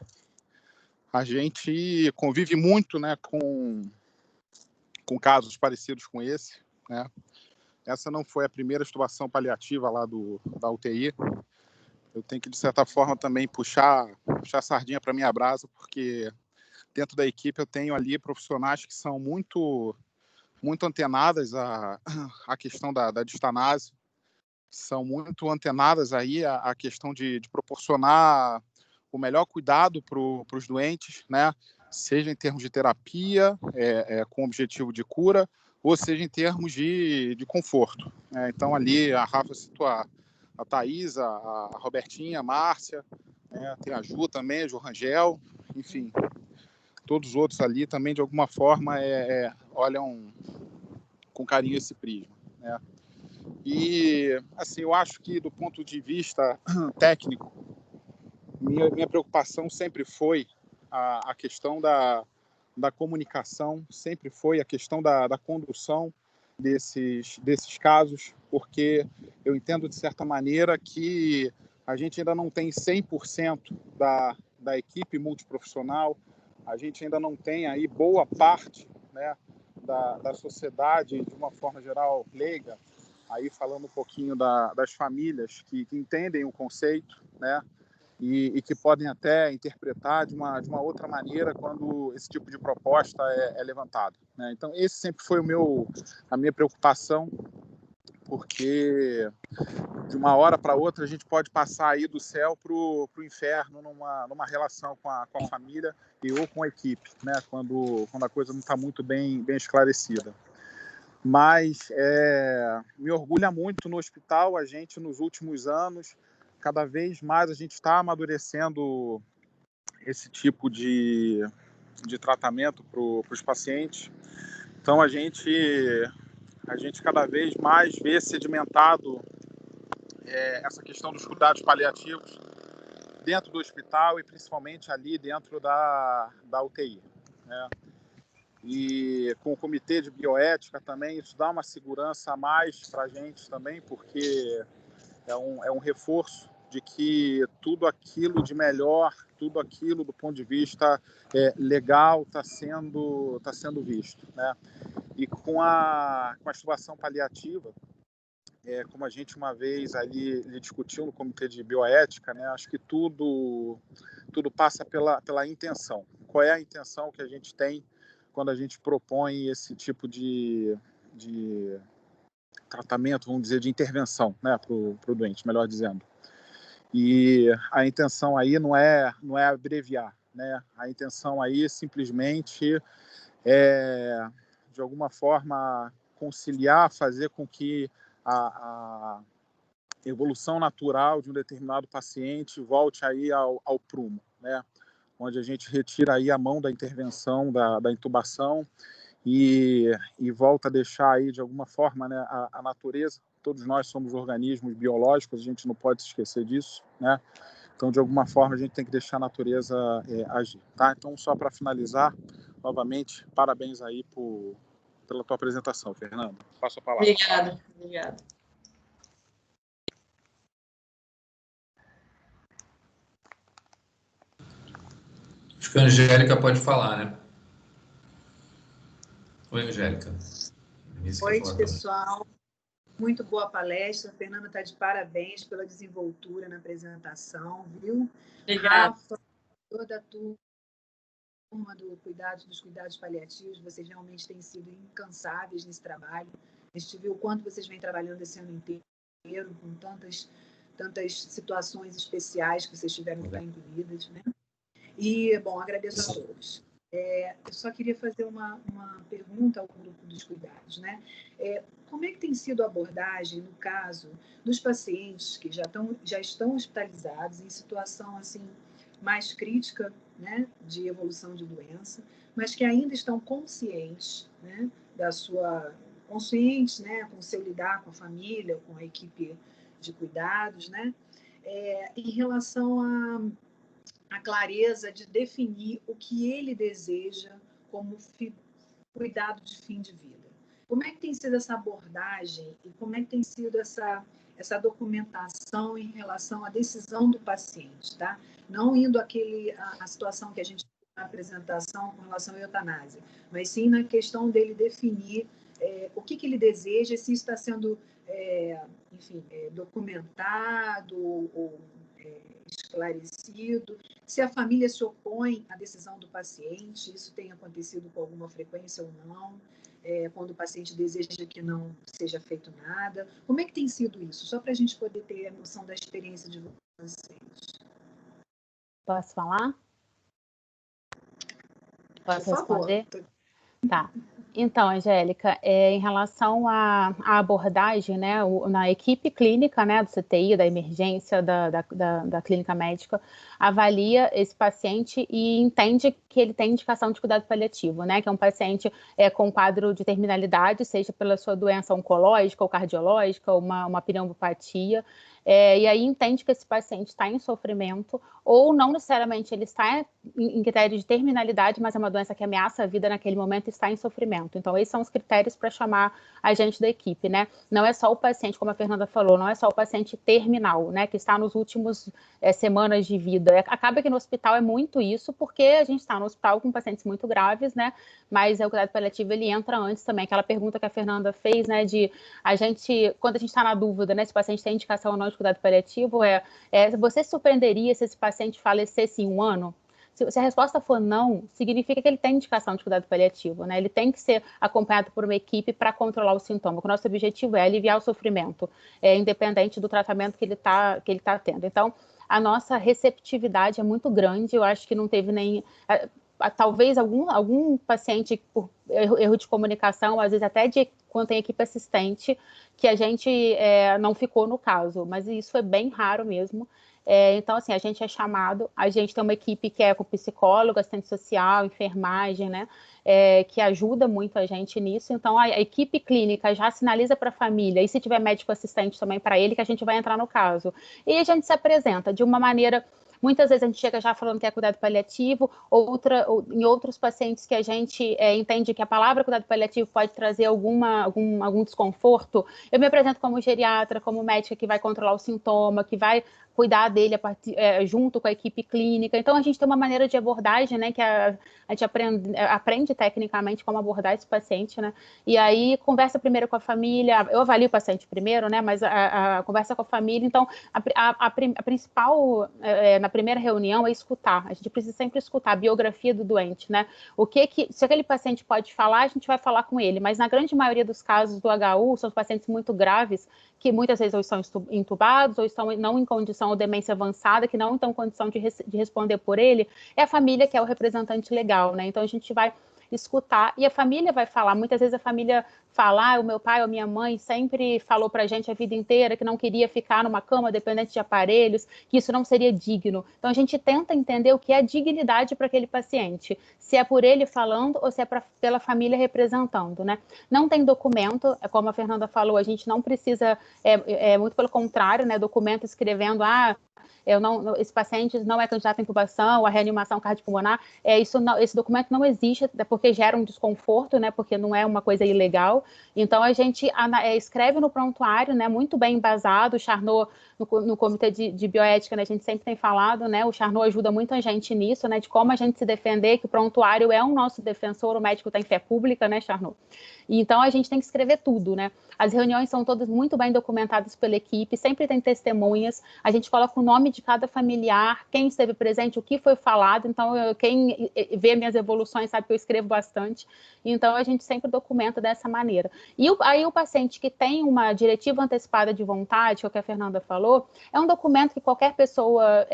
a gente convive muito, né, com casos parecidos com esse, né? Essa não foi a primeira intubação paliativa lá da UTI. Eu tenho que, de certa forma, também puxar a sardinha para minha brasa, porque dentro da equipe eu tenho ali profissionais que são muito antenadas à questão da distanase, são muito antenadas aí à questão de proporcionar o melhor cuidado para os doentes, né? Seja em termos de terapia, com objetivo de cura, ou seja em termos de conforto. Então, ali, a Rafa citou a Thaís, a Robertinha, a Márcia, né? Tem a Ju também, a Ju Rangel, enfim, todos os outros ali também, de alguma forma, olham com carinho esse prisma, né? E, assim, eu acho que, do ponto de vista técnico, minha preocupação sempre foi a questão da comunicação, sempre foi a questão da condução desses casos, porque eu entendo, de certa maneira, que a gente ainda não tem 100% da equipe multiprofissional, a gente ainda não tem aí boa parte, né, da sociedade, de uma forma geral, leiga, aí falando um pouquinho das famílias que entendem o conceito, né, e que podem até interpretar de uma outra maneira quando esse tipo de proposta é levantado, né? Então, esse sempre foi a minha preocupação, porque de uma hora para outra a gente pode passar aí do céu para o inferno numa relação com a família ou com a equipe, né? Quando a coisa não está muito bem esclarecida. Mas me orgulha muito no hospital, a gente nos últimos anos, cada vez mais a gente está amadurecendo esse tipo de tratamento para os pacientes. Então a gente cada vez mais vê sedimentado essa questão dos cuidados paliativos dentro do hospital e principalmente ali dentro da UTI, né? E com o comitê de bioética também, isso dá uma segurança a mais para a gente também, porque é um reforço de que tudo aquilo de melhor, tudo aquilo do ponto de vista legal está sendo visto, né? E com a extubação paliativa, como a gente uma vez ali discutiu no comitê de bioética, né? Acho que tudo passa pela intenção. Qual é a intenção que a gente tem quando a gente propõe esse tipo de tratamento, vamos dizer, de intervenção, né, para o doente, melhor dizendo. E a intenção aí não é abreviar, né? A intenção aí simplesmente é, de alguma forma, conciliar, fazer com que a evolução natural de um determinado paciente volte aí ao prumo, né? Onde a gente retira aí a mão da intervenção, da intubação e volta a deixar aí, de alguma forma, né, a natureza. Todos nós somos organismos biológicos, a gente não pode se esquecer disso, né? Então, de alguma forma, a gente tem que deixar a natureza agir, tá? Então, só para finalizar, novamente, parabéns aí pela tua apresentação, Fernanda. Passo a palavra. Obrigada. Acho que a Angélica pode falar, né? Oi, Angélica. Oi, pessoal. Muito boa palestra. A Fernanda está de parabéns pela desenvoltura na apresentação, viu? Obrigada. Rafa, toda a turma dos cuidados paliativos, vocês realmente têm sido incansáveis nesse trabalho. A gente viu o quanto vocês vêm trabalhando esse ano inteiro, com tantas situações especiais que vocês tiveram que estar incluídas, né? E, bom, agradeço a todos. Eu só queria fazer uma pergunta ao grupo dos cuidados, né? Como é que tem sido a abordagem, no caso, dos pacientes que já estão hospitalizados em situação, assim, mais crítica, né, de evolução de doença, mas que ainda estão conscientes, né, conscientes, né, com o seu lidar com a família, com a equipe de cuidados, né, em relação a clareza de definir o que ele deseja como cuidado de fim de vida. Como é que tem sido essa abordagem e como é que tem sido essa documentação em relação à decisão do paciente, tá? Não indo a situação que a gente na apresentação com relação à eutanásia, mas sim na questão dele definir o que ele deseja, se isso está sendo, documentado ou esclarecido, se a família se opõe à decisão do paciente, isso tem acontecido com alguma frequência ou não, quando o paciente deseja que não seja feito nada. Como é que tem sido isso? Só para a gente poder ter a noção da experiência de vocês. Posso falar? Posso Por favor. responder? Tá. Então, Angélica, em relação à abordagem, né, na equipe clínica, né, do CTI, da emergência, da clínica médica, avalia esse paciente e entende que ele tem indicação de cuidado paliativo, né, que é um paciente com quadro de terminalidade, seja pela sua doença oncológica ou cardiológica, ou uma pneumopatia, e aí entende que esse paciente está em sofrimento, ou não necessariamente ele está em critério de terminalidade, mas é uma doença que ameaça a vida naquele momento e está em sofrimento. Então, esses são os critérios para chamar a gente da equipe, né? Não é só o paciente, como a Fernanda falou, não é só o paciente terminal, né? Que está nos últimos semanas de vida. Acaba que no hospital é muito isso, porque a gente está no hospital com pacientes muito graves, né? Mas o cuidado paliativo, ele entra antes também. Aquela pergunta que a Fernanda fez, né? De quando a gente está na dúvida, né? Se o paciente tem indicação ou não de cuidado paliativo, você se surpreenderia se esse paciente falecesse em 1 ano? Se a resposta for não, significa que ele tem indicação de cuidado paliativo, né? Ele tem que ser acompanhado por uma equipe para controlar o sintoma. O nosso objetivo é aliviar o sofrimento, independente do tratamento que ele tá tendo. Então, a nossa receptividade é muito grande. Eu acho que não teve nem... talvez algum paciente por erro de comunicação, às vezes até quando tem equipe assistente, que a gente não ficou no caso, mas isso foi bem raro mesmo. Então, assim, a gente é chamado, a gente tem uma equipe que é com psicólogo, assistente social, enfermagem, né, que ajuda muito a gente nisso. Então, a equipe clínica já sinaliza para a família, e se tiver médico assistente também para ele, que a gente vai entrar no caso. E a gente se apresenta de uma maneira... Muitas vezes a gente chega já falando que é cuidado paliativo, em outros pacientes que a gente entende que a palavra cuidado paliativo pode trazer algum desconforto, eu me apresento como geriatra, como médica que vai controlar o sintoma, que vai cuidar dele junto com a equipe clínica. Então, a gente tem uma maneira de abordagem, né, que a gente aprende tecnicamente como abordar esse paciente, né, e aí conversa primeiro com a família, eu avalio o paciente primeiro, né, mas a conversa com a família. Então, a principal, na primeira reunião, é escutar. A gente precisa sempre escutar a biografia do doente, né, se aquele paciente pode falar, a gente vai falar com ele, mas na grande maioria dos casos do HU, são pacientes muito graves, que muitas vezes ou estão entubados, ou estão não em condição ou demência avançada, que não estão em condição de responder por ele, é a família que é o representante legal, né? Então, a gente vai escutar e a família vai falar. Muitas vezes a família fala, o meu pai ou minha mãe sempre falou pra gente a vida inteira que não queria ficar numa cama dependente de aparelhos, que isso não seria digno. Então, a gente tenta entender o que é dignidade para aquele paciente, se é por ele falando ou se é pela família representando, né? Não tem documento, como a Fernanda falou, a gente não precisa, muito pelo contrário, né? Documento escrevendo, esse paciente não é candidato à intubação, à reanimação cardiopulmonar, esse documento não existe, porque gera um desconforto, né, porque não é uma coisa ilegal. Então, a gente escreve no prontuário, né, muito bem embasado. O Charnot, no comitê de bioética, né, a gente sempre tem falado, né, o Charnot ajuda muito a gente nisso, né, de como a gente se defender, que o prontuário é o nosso defensor, o médico tem fé pública, né, Charnot? Então, a gente tem que escrever tudo, né? As reuniões são todas muito bem documentadas pela equipe, sempre tem testemunhas, a gente coloca o nome de cada familiar, quem esteve presente, o que foi falado. Então, quem vê minhas evoluções sabe que eu escrevo bastante. Então, a gente sempre documenta dessa maneira. E aí o paciente que tem uma diretiva antecipada de vontade, que é o que a Fernanda falou, é um documento que qualquer pessoa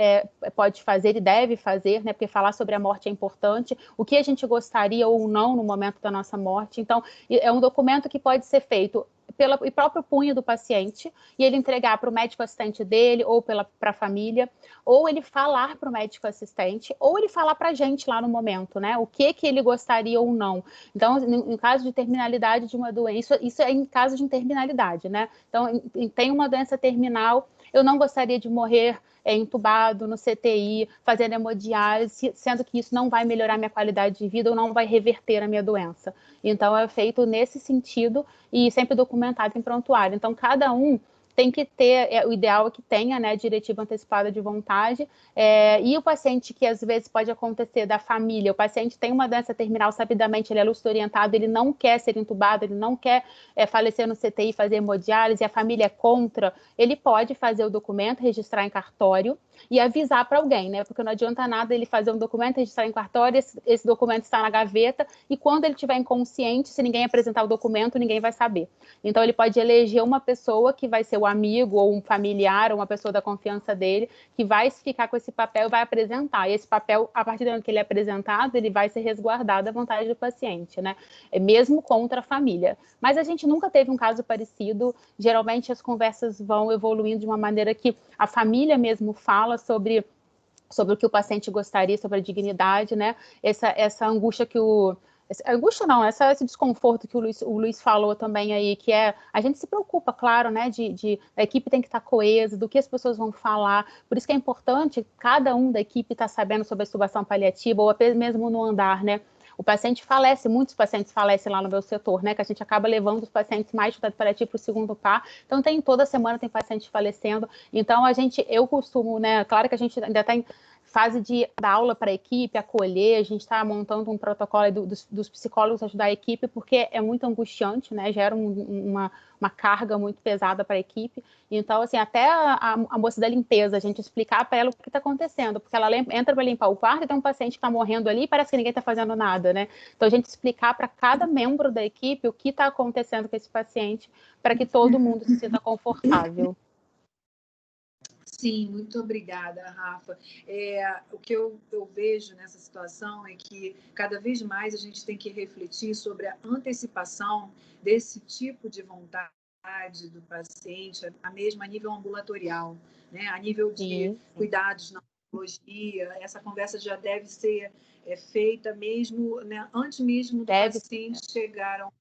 pode fazer e deve fazer, né? Porque falar sobre a morte é importante, o que a gente gostaria ou não no momento da nossa morte. Então, é um documento que pode ser feito pelo próprio punho do paciente, e ele entregar para o médico assistente dele, ou para a família, ou ele falar para o médico assistente, ou ele falar para a gente lá no momento, né? O que ele gostaria ou não. Então, em caso de terminalidade de uma doença, isso é em caso de terminalidade, né? Então, tem uma doença terminal, eu não gostaria de morrer entubado no CTI, fazendo hemodiálise, sendo que isso não vai melhorar minha qualidade de vida ou não vai reverter a minha doença. Então, é feito nesse sentido e sempre documentado em prontuário. Então, cada um tem que ter, o ideal é que tenha, né, diretiva antecipada de vontade, e o paciente, que às vezes pode acontecer da família, o paciente tem uma doença terminal, sabidamente ele é lúcido orientado, ele não quer ser entubado, ele não quer falecer no CTI, fazer hemodiálise, a família é contra, ele pode fazer o documento, registrar em cartório e avisar para alguém, né, porque não adianta nada ele fazer um documento, registrar em cartório, esse documento está na gaveta, e quando ele estiver inconsciente, se ninguém apresentar o documento, ninguém vai saber. Então, ele pode eleger uma pessoa que vai ser o amigo ou um familiar ou uma pessoa da confiança dele, que vai ficar com esse papel e vai apresentar. E esse papel, a partir do momento que ele é apresentado, ele vai ser resguardado à vontade do paciente, né? Mesmo contra a família. Mas a gente nunca teve um caso parecido. Geralmente, as conversas vão evoluindo de uma maneira que a família mesmo fala sobre o que o paciente gostaria, sobre a dignidade, né? Essa angústia que angústia não, esse desconforto que o Luiz falou também aí, que a gente se preocupa, claro, né, a equipe tem que estar coesa, do que as pessoas vão falar, por isso que é importante cada um da equipe estar sabendo sobre a extubação paliativa, ou até mesmo no andar, né, o paciente falece, muitos pacientes falecem lá no meu setor, né, que a gente acaba levando os pacientes mais de cuidado paliativo para o segundo par, então toda semana tem paciente falecendo, então eu costumo, né, claro que a gente ainda está em fase de dar aula para a equipe, acolher, a gente está montando um protocolo dos psicólogos ajudar a equipe, porque é muito angustiante, né, gera uma carga muito pesada para a equipe, então, assim, até a moça da limpeza, a gente explicar para ela o que está acontecendo, porque ela entra para limpar o quarto e tem um paciente que está morrendo ali e parece que ninguém está fazendo nada, né, então a gente explicar para cada membro da equipe o que está acontecendo com esse paciente, para que todo mundo se sinta confortável. Sim, muito obrigada, Rafa. O que eu vejo nessa situação é que cada vez mais a gente tem que refletir sobre a antecipação desse tipo de vontade do paciente, a mesmo a nível ambulatorial, né? A nível de cuidados na oncologia, essa conversa já deve ser feita mesmo, né? Antes mesmo do paciente chegar ao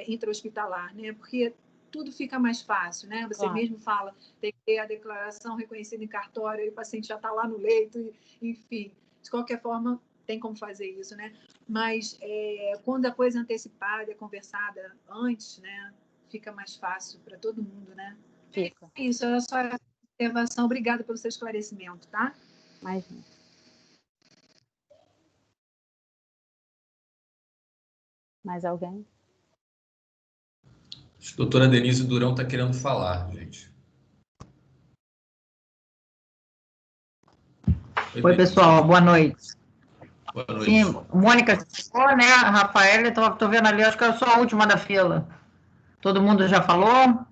intra-hospitalar, né? Porque tudo fica mais fácil, né? Você mesmo fala, tem que ter a declaração reconhecida em cartório, e o paciente já está lá no leito, enfim. De qualquer forma, tem como fazer isso, né? Mas quando a coisa é antecipada, é conversada antes, né? Fica mais fácil para todo mundo, né? Fica. Isso, é só a observação. Obrigada pelo seu esclarecimento, tá? Imagina. Mais alguém? A doutora Denise Durão está querendo falar, gente. Oi, pessoal, boa noite. Boa noite. Sim, Mônica, né? A Rafaela, estou vendo ali, acho que eu sou a última da fila. Todo mundo já falou?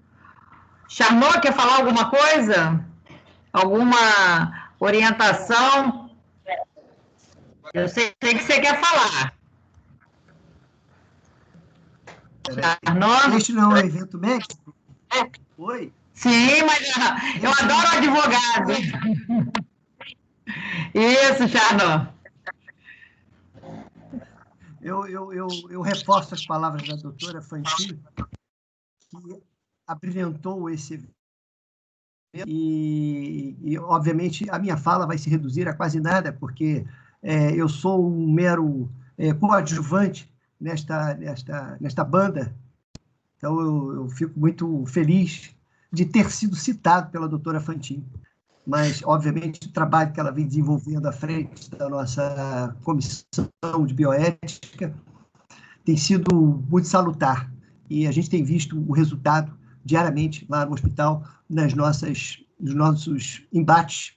Charnot, quer falar alguma coisa? Alguma orientação? Eu sei que você quer falar. Charnot? Este não é um evento médico? Oi? Sim, mas eu adoro advogado. Isso, Charnot. Eu reforço as palavras da doutora Fantin, que abrilhantou esse evento. E, obviamente, a minha fala vai se reduzir a quase nada, porque eu sou um mero coadjuvante nesta banda. Então, eu fico muito feliz de ter sido citado pela doutora Fantin. Mas, obviamente, o trabalho que ela vem desenvolvendo à frente da nossa comissão de bioética tem sido muito salutar. E a gente tem visto o resultado diariamente lá no hospital, nos nossos embates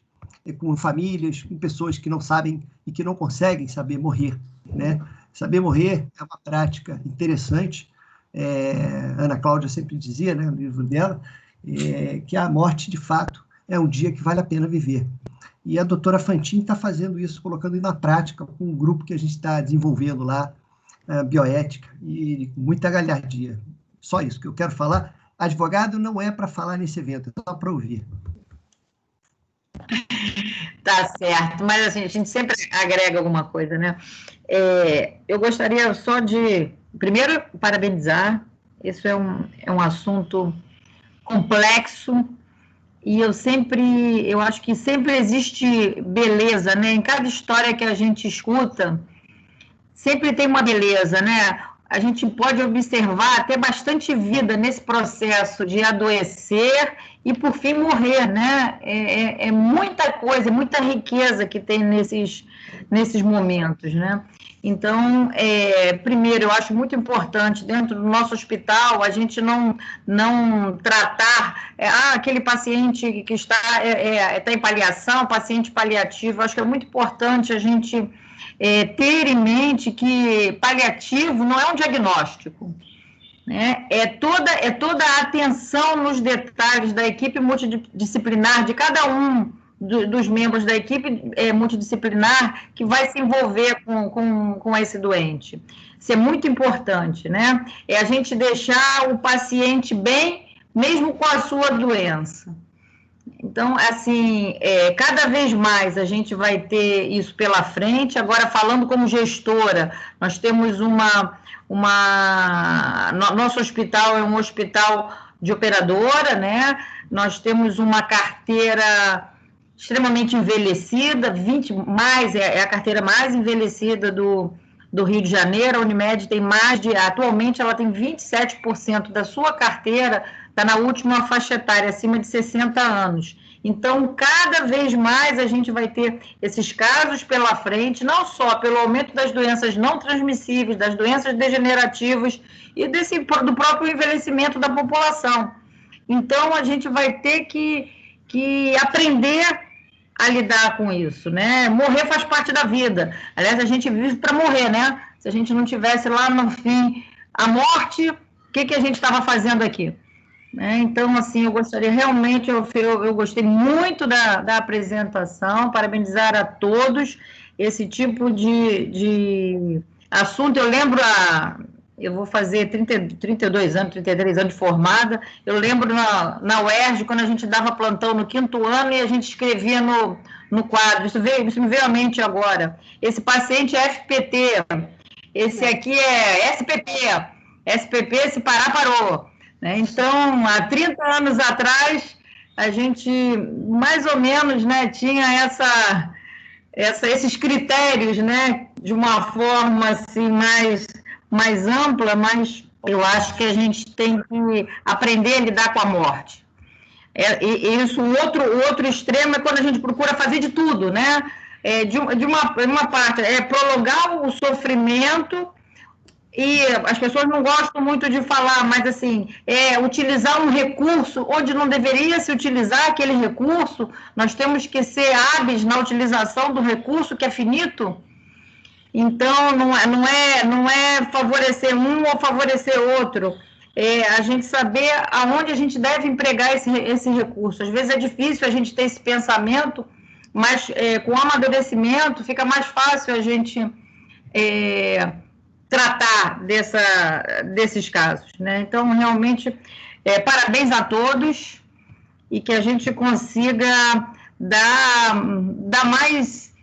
com famílias, com pessoas que não sabem e que não conseguem saber morrer, né? Saber morrer é uma prática interessante. Ana Cláudia sempre dizia, né, no livro dela, que a morte, de fato, é um dia que vale a pena viver. E a doutora Fantin está fazendo isso, colocando na prática com um grupo que a gente está desenvolvendo lá, bioética, e com muita galhardia. Só isso que eu quero falar. Advogado não é para falar nesse evento, é só para ouvir. Tá certo, mas assim, a gente sempre agrega alguma coisa, né? Eu gostaria só de, primeiro, parabenizar. Isso é um assunto complexo e eu acho que sempre existe beleza, né? Em cada história que a gente escuta, sempre tem uma beleza, né? A gente pode observar até bastante vida nesse processo de adoecer e, por fim, morrer, né? É muita coisa, muita riqueza que tem nesses momentos, né? Então, primeiro, eu acho muito importante, dentro do nosso hospital, a gente não tratar aquele paciente que está em paliação, paciente paliativo. Eu acho que é muito importante a gente ter em mente que paliativo não é um diagnóstico, né? É toda a atenção nos detalhes da equipe multidisciplinar, de cada um dos membros da equipe multidisciplinar que vai se envolver com esse doente. Isso é muito importante, né? É a gente deixar o paciente bem, mesmo com a sua doença. Então, assim, cada vez mais a gente vai ter isso pela frente. Agora, falando como gestora, nós temos nosso hospital é um hospital de operadora, né? Nós temos uma carteira extremamente envelhecida, é a carteira mais envelhecida do Rio de Janeiro. A Unimed tem atualmente ela tem 27% da sua carteira está na última faixa etária, acima de 60 anos. Então, cada vez mais a gente vai ter esses casos pela frente, não só pelo aumento das doenças não transmissíveis, das doenças degenerativas e do próprio envelhecimento da população. Então, a gente vai ter que aprender a lidar com isso, né? Morrer faz parte da vida. Aliás, a gente vive para morrer, né? Se a gente não tivesse lá no fim a morte, o que a gente estava fazendo aqui? Então, assim, eu gostaria realmente, eu gostei muito da apresentação, parabenizar a todos. Esse tipo de assunto, eu lembro, eu vou fazer 32 anos, 33 anos de formada, eu lembro na UERJ, quando a gente dava plantão no 5º ano e a gente escrevia no quadro, isso me veio à mente agora, esse paciente é FPT, esse aqui é SPP, se parar, parou. Então, há 30 anos atrás, a gente, mais ou menos, né, tinha esses critérios, né, de uma forma assim, mais ampla, mas eu acho que a gente tem que aprender a lidar com a morte. O outro extremo é quando a gente procura fazer de tudo, né? De uma parte, prolongar o sofrimento. E as pessoas não gostam muito de falar, mas assim, utilizar um recurso onde não deveria se utilizar aquele recurso. Nós temos que ser hábeis na utilização do recurso que é finito. Então, não é favorecer um ou favorecer outro. A gente saber aonde a gente deve empregar esse recurso. Às vezes é difícil a gente ter esse pensamento, mas com o amadurecimento fica mais fácil a gente tratar desses casos, né? Então, realmente, parabéns a todos e que a gente consiga dar mais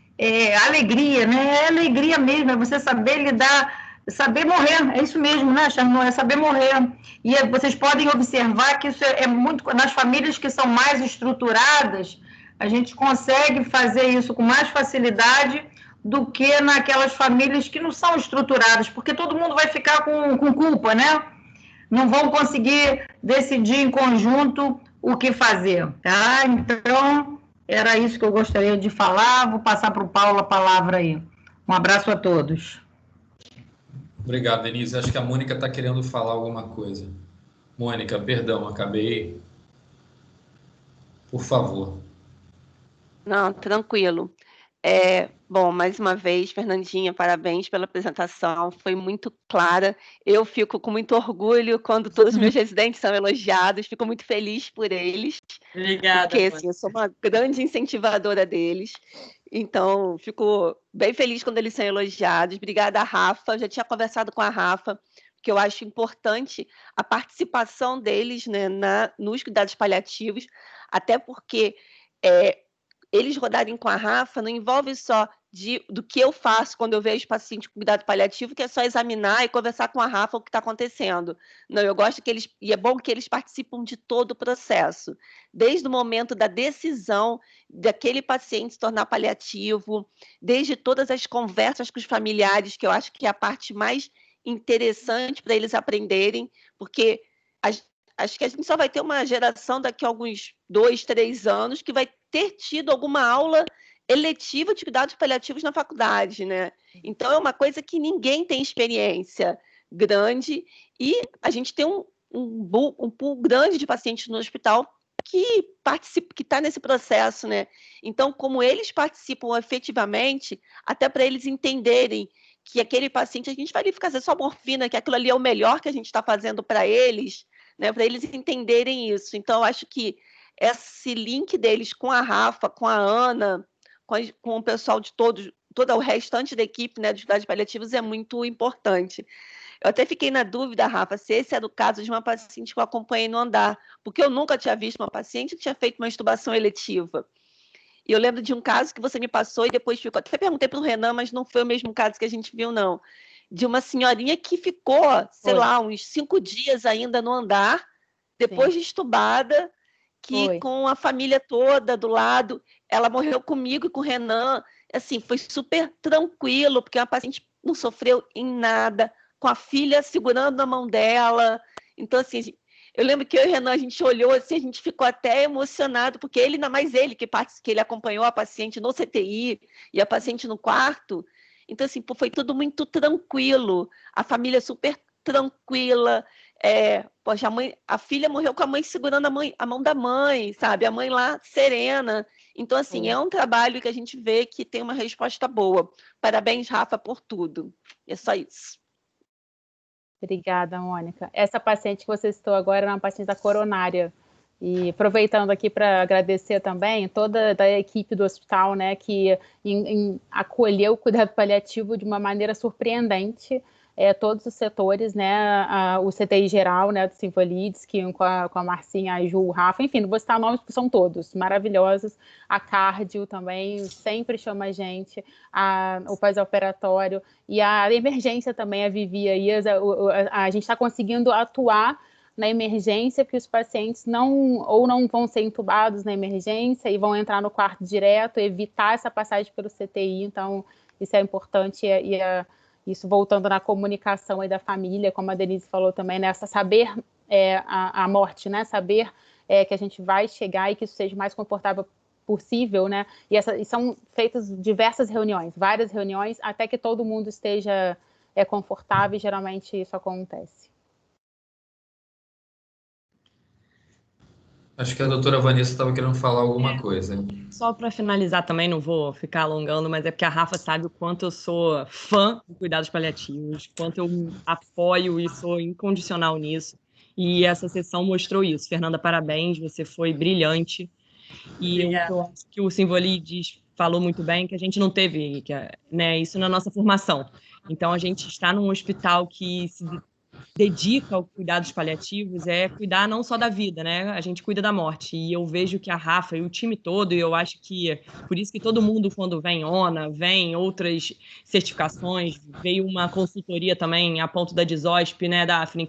alegria, né? É alegria mesmo, é você saber lidar, saber morrer, é isso mesmo, né, Charnot? É saber morrer. E vocês podem observar que isso é muito, nas famílias que são mais estruturadas, a gente consegue fazer isso com mais facilidade do que naquelas famílias que não são estruturadas, porque todo mundo vai ficar com culpa, né? Não vão conseguir decidir em conjunto o que fazer, tá? Então, era isso que eu gostaria de falar. Vou passar para o Paulo a palavra aí. Um abraço a todos. Obrigado, Denise. Acho que a Mônica está querendo falar alguma coisa. Mônica, perdão, acabei. Por favor. Não, tranquilo. Bom, mais uma vez, Fernandinha, parabéns pela apresentação, foi muito clara. Eu fico com muito orgulho quando todos os meus residentes são elogiados, fico muito feliz por eles. Obrigada. Porque assim, eu sou uma grande incentivadora deles, então fico bem feliz quando eles são elogiados. Obrigada, Rafa, já tinha conversado com a Rafa, porque eu acho importante a participação deles, né, nos cuidados paliativos, até porque eles rodarem com a Rafa não envolve só do que eu faço quando eu vejo paciente com cuidado paliativo, que é só examinar e conversar com a Rafa o que está acontecendo. Não, eu gosto que eles, e é bom que eles participam de todo o processo, desde o momento da decisão daquele paciente se tornar paliativo, desde todas as conversas com os familiares, que eu acho que é a parte mais interessante para eles aprenderem, porque acho que a gente só vai ter uma geração daqui a alguns 2, 3 anos que vai ter tido alguma aula eletiva de cuidados paliativos na faculdade, né? Então, é uma coisa que ninguém tem experiência grande e a gente tem um pool grande de pacientes no hospital que participa, que está nesse processo, né? Então, como eles participam efetivamente, até para eles entenderem que aquele paciente, a gente vai ficar fazendo só morfina, que aquilo ali é o melhor que a gente está fazendo para eles, né? Para eles entenderem isso. Então, eu acho que esse link deles com a Rafa, com a Ana, com o pessoal de todo o restante da equipe, né, dos cuidados paliativos é muito importante. Eu até fiquei na dúvida, Rafa, se esse era o caso de uma paciente que eu acompanhei no andar, porque eu nunca tinha visto uma paciente que tinha feito uma intubação eletiva. E eu lembro de um caso que você me passou e depois ficou... Até perguntei para o Renan, mas não foi o mesmo caso que a gente viu, não. De uma senhorinha que ficou, sei lá, uns 5 dias ainda no andar, depois de estubada, que com a família toda do lado, ela morreu comigo e com o Renan, assim, foi super tranquilo, porque a paciente não sofreu em nada, com a filha segurando a mão dela. Então, assim, eu lembro que eu e o Renan, a gente olhou assim, a gente ficou até emocionado, porque ele, ainda mais ele, que ele acompanhou a paciente no CTI e a paciente no quarto. Então, assim, foi tudo muito tranquilo, a família super tranquila. Poxa, a filha morreu com a mãe segurando a mão da mãe, sabe? A mãe lá serena. Então, assim, é um trabalho que a gente vê que tem uma resposta boa. Parabéns, Rafa, por tudo. É só isso. Obrigada, Mônica. Essa paciente que você citou agora era uma paciente da coronária. E aproveitando aqui para agradecer também toda a equipe do hospital, né, que acolheu o cuidado paliativo de uma maneira surpreendente. Todos os setores, né, o CTI geral, né, do Sinvolides, que com a Marcinha, a Ju, o Rafa, enfim, não vou citar nomes porque são todos maravilhosos, a cardio também sempre chama a gente, o pós-operatório e a emergência também, a Vivi aí, a gente está conseguindo atuar na emergência, porque os pacientes não vão ser intubados na emergência e vão entrar no quarto direto, evitar essa passagem pelo CTI, então isso é importante isso voltando na comunicação aí da família, como a Denise falou também, né? Saber a morte, né? Saber que a gente vai chegar e que isso seja o mais confortável possível, né? E são feitas diversas reuniões, várias reuniões, até que todo mundo esteja confortável, e geralmente isso acontece. Acho que a doutora Vanessa estava querendo falar alguma coisa. Só para finalizar também, não vou ficar alongando, mas é porque a Rafa sabe o quanto eu sou fã de cuidados paliativos, quanto eu apoio e sou incondicional nisso. E essa sessão mostrou isso. Fernanda, parabéns, você foi brilhante. E eu acho que o Sinvolides falou muito bem que a gente não teve isso na nossa formação. Então, a gente está num hospital que se dedica aos cuidados paliativos, cuidar não só da vida, né? A gente cuida da morte. E eu vejo que a Rafa e o time todo, e eu acho que por isso que todo mundo, quando vem ONA, vem outras certificações, veio uma consultoria também a ponto da DISOSP, né, Daphne,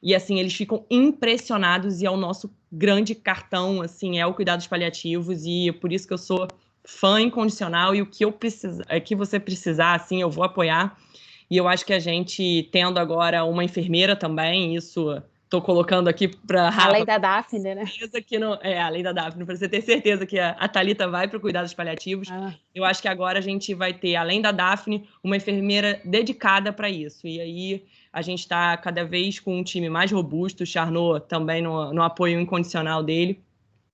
e assim, eles ficam impressionados e é o nosso grande cartão, assim, é o cuidados paliativos, e por isso que eu sou fã incondicional, e o que que você precisar, assim, eu vou apoiar. E eu acho que a gente, tendo agora uma enfermeira também, isso estou colocando aqui para... Além da Daphne, né? Além da Daphne, para você ter certeza que a Thalita vai para o cuidados paliativos. Eu acho que agora a gente vai ter, além da Daphne, uma enfermeira dedicada para isso. E aí a gente está cada vez com um time mais robusto, o Charnot também no apoio incondicional dele.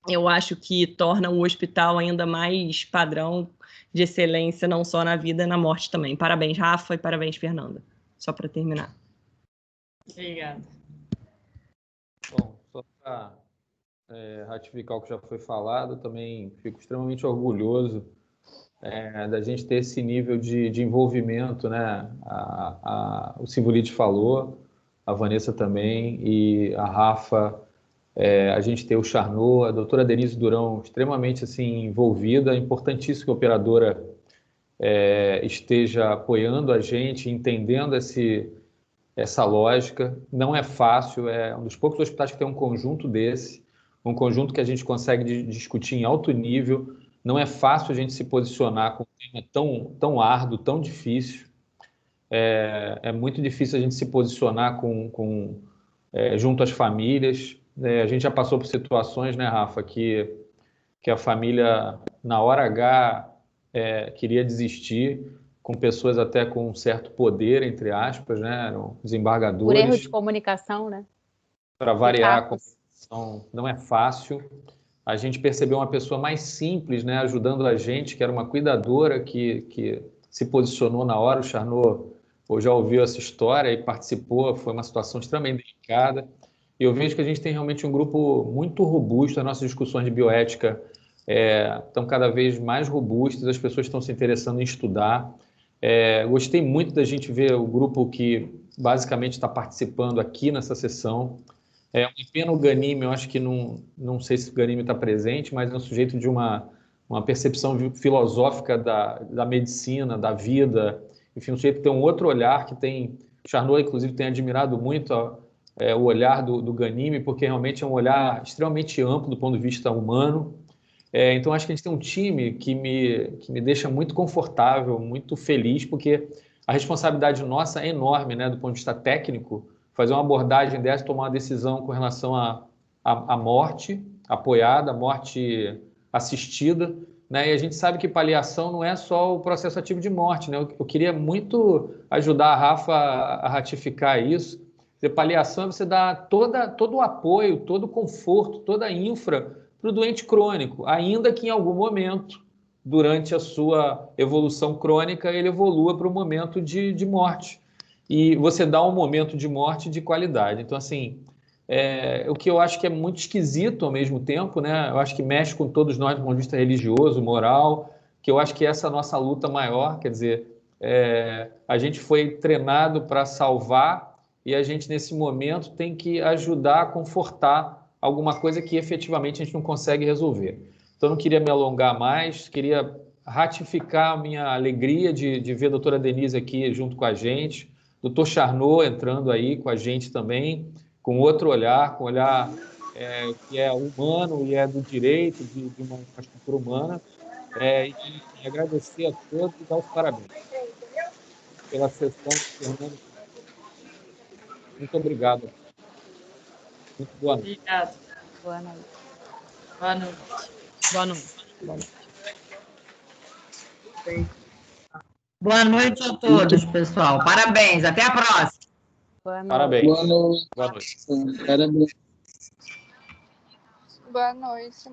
Eu acho que torna o hospital ainda mais padrão de excelência, não só na vida, na morte também. Parabéns, Rafa, e parabéns, Fernanda. Só para terminar. Obrigada. Bom, só para ratificar o que já foi falado, também fico extremamente orgulhoso da gente ter esse nível de envolvimento, né? O Sinvolides falou, a Vanessa também, e a Rafa, a gente tem o Charnot, a doutora Denise Durão, extremamente assim, envolvida, importantíssima operadora esteja apoiando a gente, entendendo essa lógica. Não é fácil, é um dos poucos hospitais que tem um conjunto desse, um conjunto que a gente consegue discutir em alto nível. Não é fácil a gente se posicionar com um tema tão árduo, tão difícil. É muito difícil a gente se posicionar junto às famílias. A gente já passou por situações, né, Rafa, que a família, na hora H, queria desistir, com pessoas até com um certo poder, entre aspas, né, eram desembargadores. Por erro de comunicação, né? Para variar, a comunicação não é fácil. A gente percebeu uma pessoa mais simples, né, ajudando a gente, que era uma cuidadora que se posicionou na hora. O Charnot já ouviu essa história e participou, foi uma situação extremamente delicada. E eu vejo que a gente tem realmente um grupo muito robusto, as nossas discussões de bioética estão cada vez mais robustas, as pessoas estão se interessando em estudar. Gostei muito da gente ver o grupo que basicamente está participando aqui nessa sessão. Uma pena o Ghanime, eu acho que não sei se o Ghanime está presente, mas é um sujeito de uma percepção filosófica da medicina, da vida, enfim, um sujeito que tem um outro olhar, que tem... Charnot, inclusive, tem admirado muito o olhar do Ghanime, porque realmente é um olhar extremamente amplo do ponto de vista humano. Então, acho que a gente tem um time que me deixa muito confortável, muito feliz, porque a responsabilidade nossa é enorme, né, do ponto de vista técnico, fazer uma abordagem dessa, tomar uma decisão com relação à morte apoiada, à morte assistida, né? E a gente sabe que paliação não é só o processo ativo de morte, né? Eu queria muito ajudar a Rafa a ratificar isso. Paliação é você dar todo o apoio, todo o conforto, toda a infra para o doente crônico, ainda que em algum momento, durante a sua evolução crônica, ele evolua para o momento de morte. E você dá um momento de morte de qualidade. Então, assim, o que eu acho que é muito esquisito ao mesmo tempo, né? Eu acho que mexe com todos nós do ponto de vista religioso, moral, que eu acho que essa é a nossa luta maior, quer dizer, a gente foi treinado para salvar e a gente, nesse momento, tem que ajudar a confortar alguma coisa que efetivamente a gente não consegue resolver. Então, eu não queria me alongar mais, queria ratificar a minha alegria de ver a doutora Denise aqui junto com a gente, doutor Charnot entrando aí com a gente também, com outro olhar, com um olhar que é humano e é do direito, de uma infraestrutura humana, e agradecer a todos e dar os parabéns pela sessão. Fernando, muito obrigado. Muito boa noite. Obrigada. Boa noite. Boa noite. Boa noite. Boa noite. Boa noite a todos, pessoal. Parabéns. Até a próxima. Boa noite. Parabéns. Boa noite. Boa noite. Parabéns. Boa noite.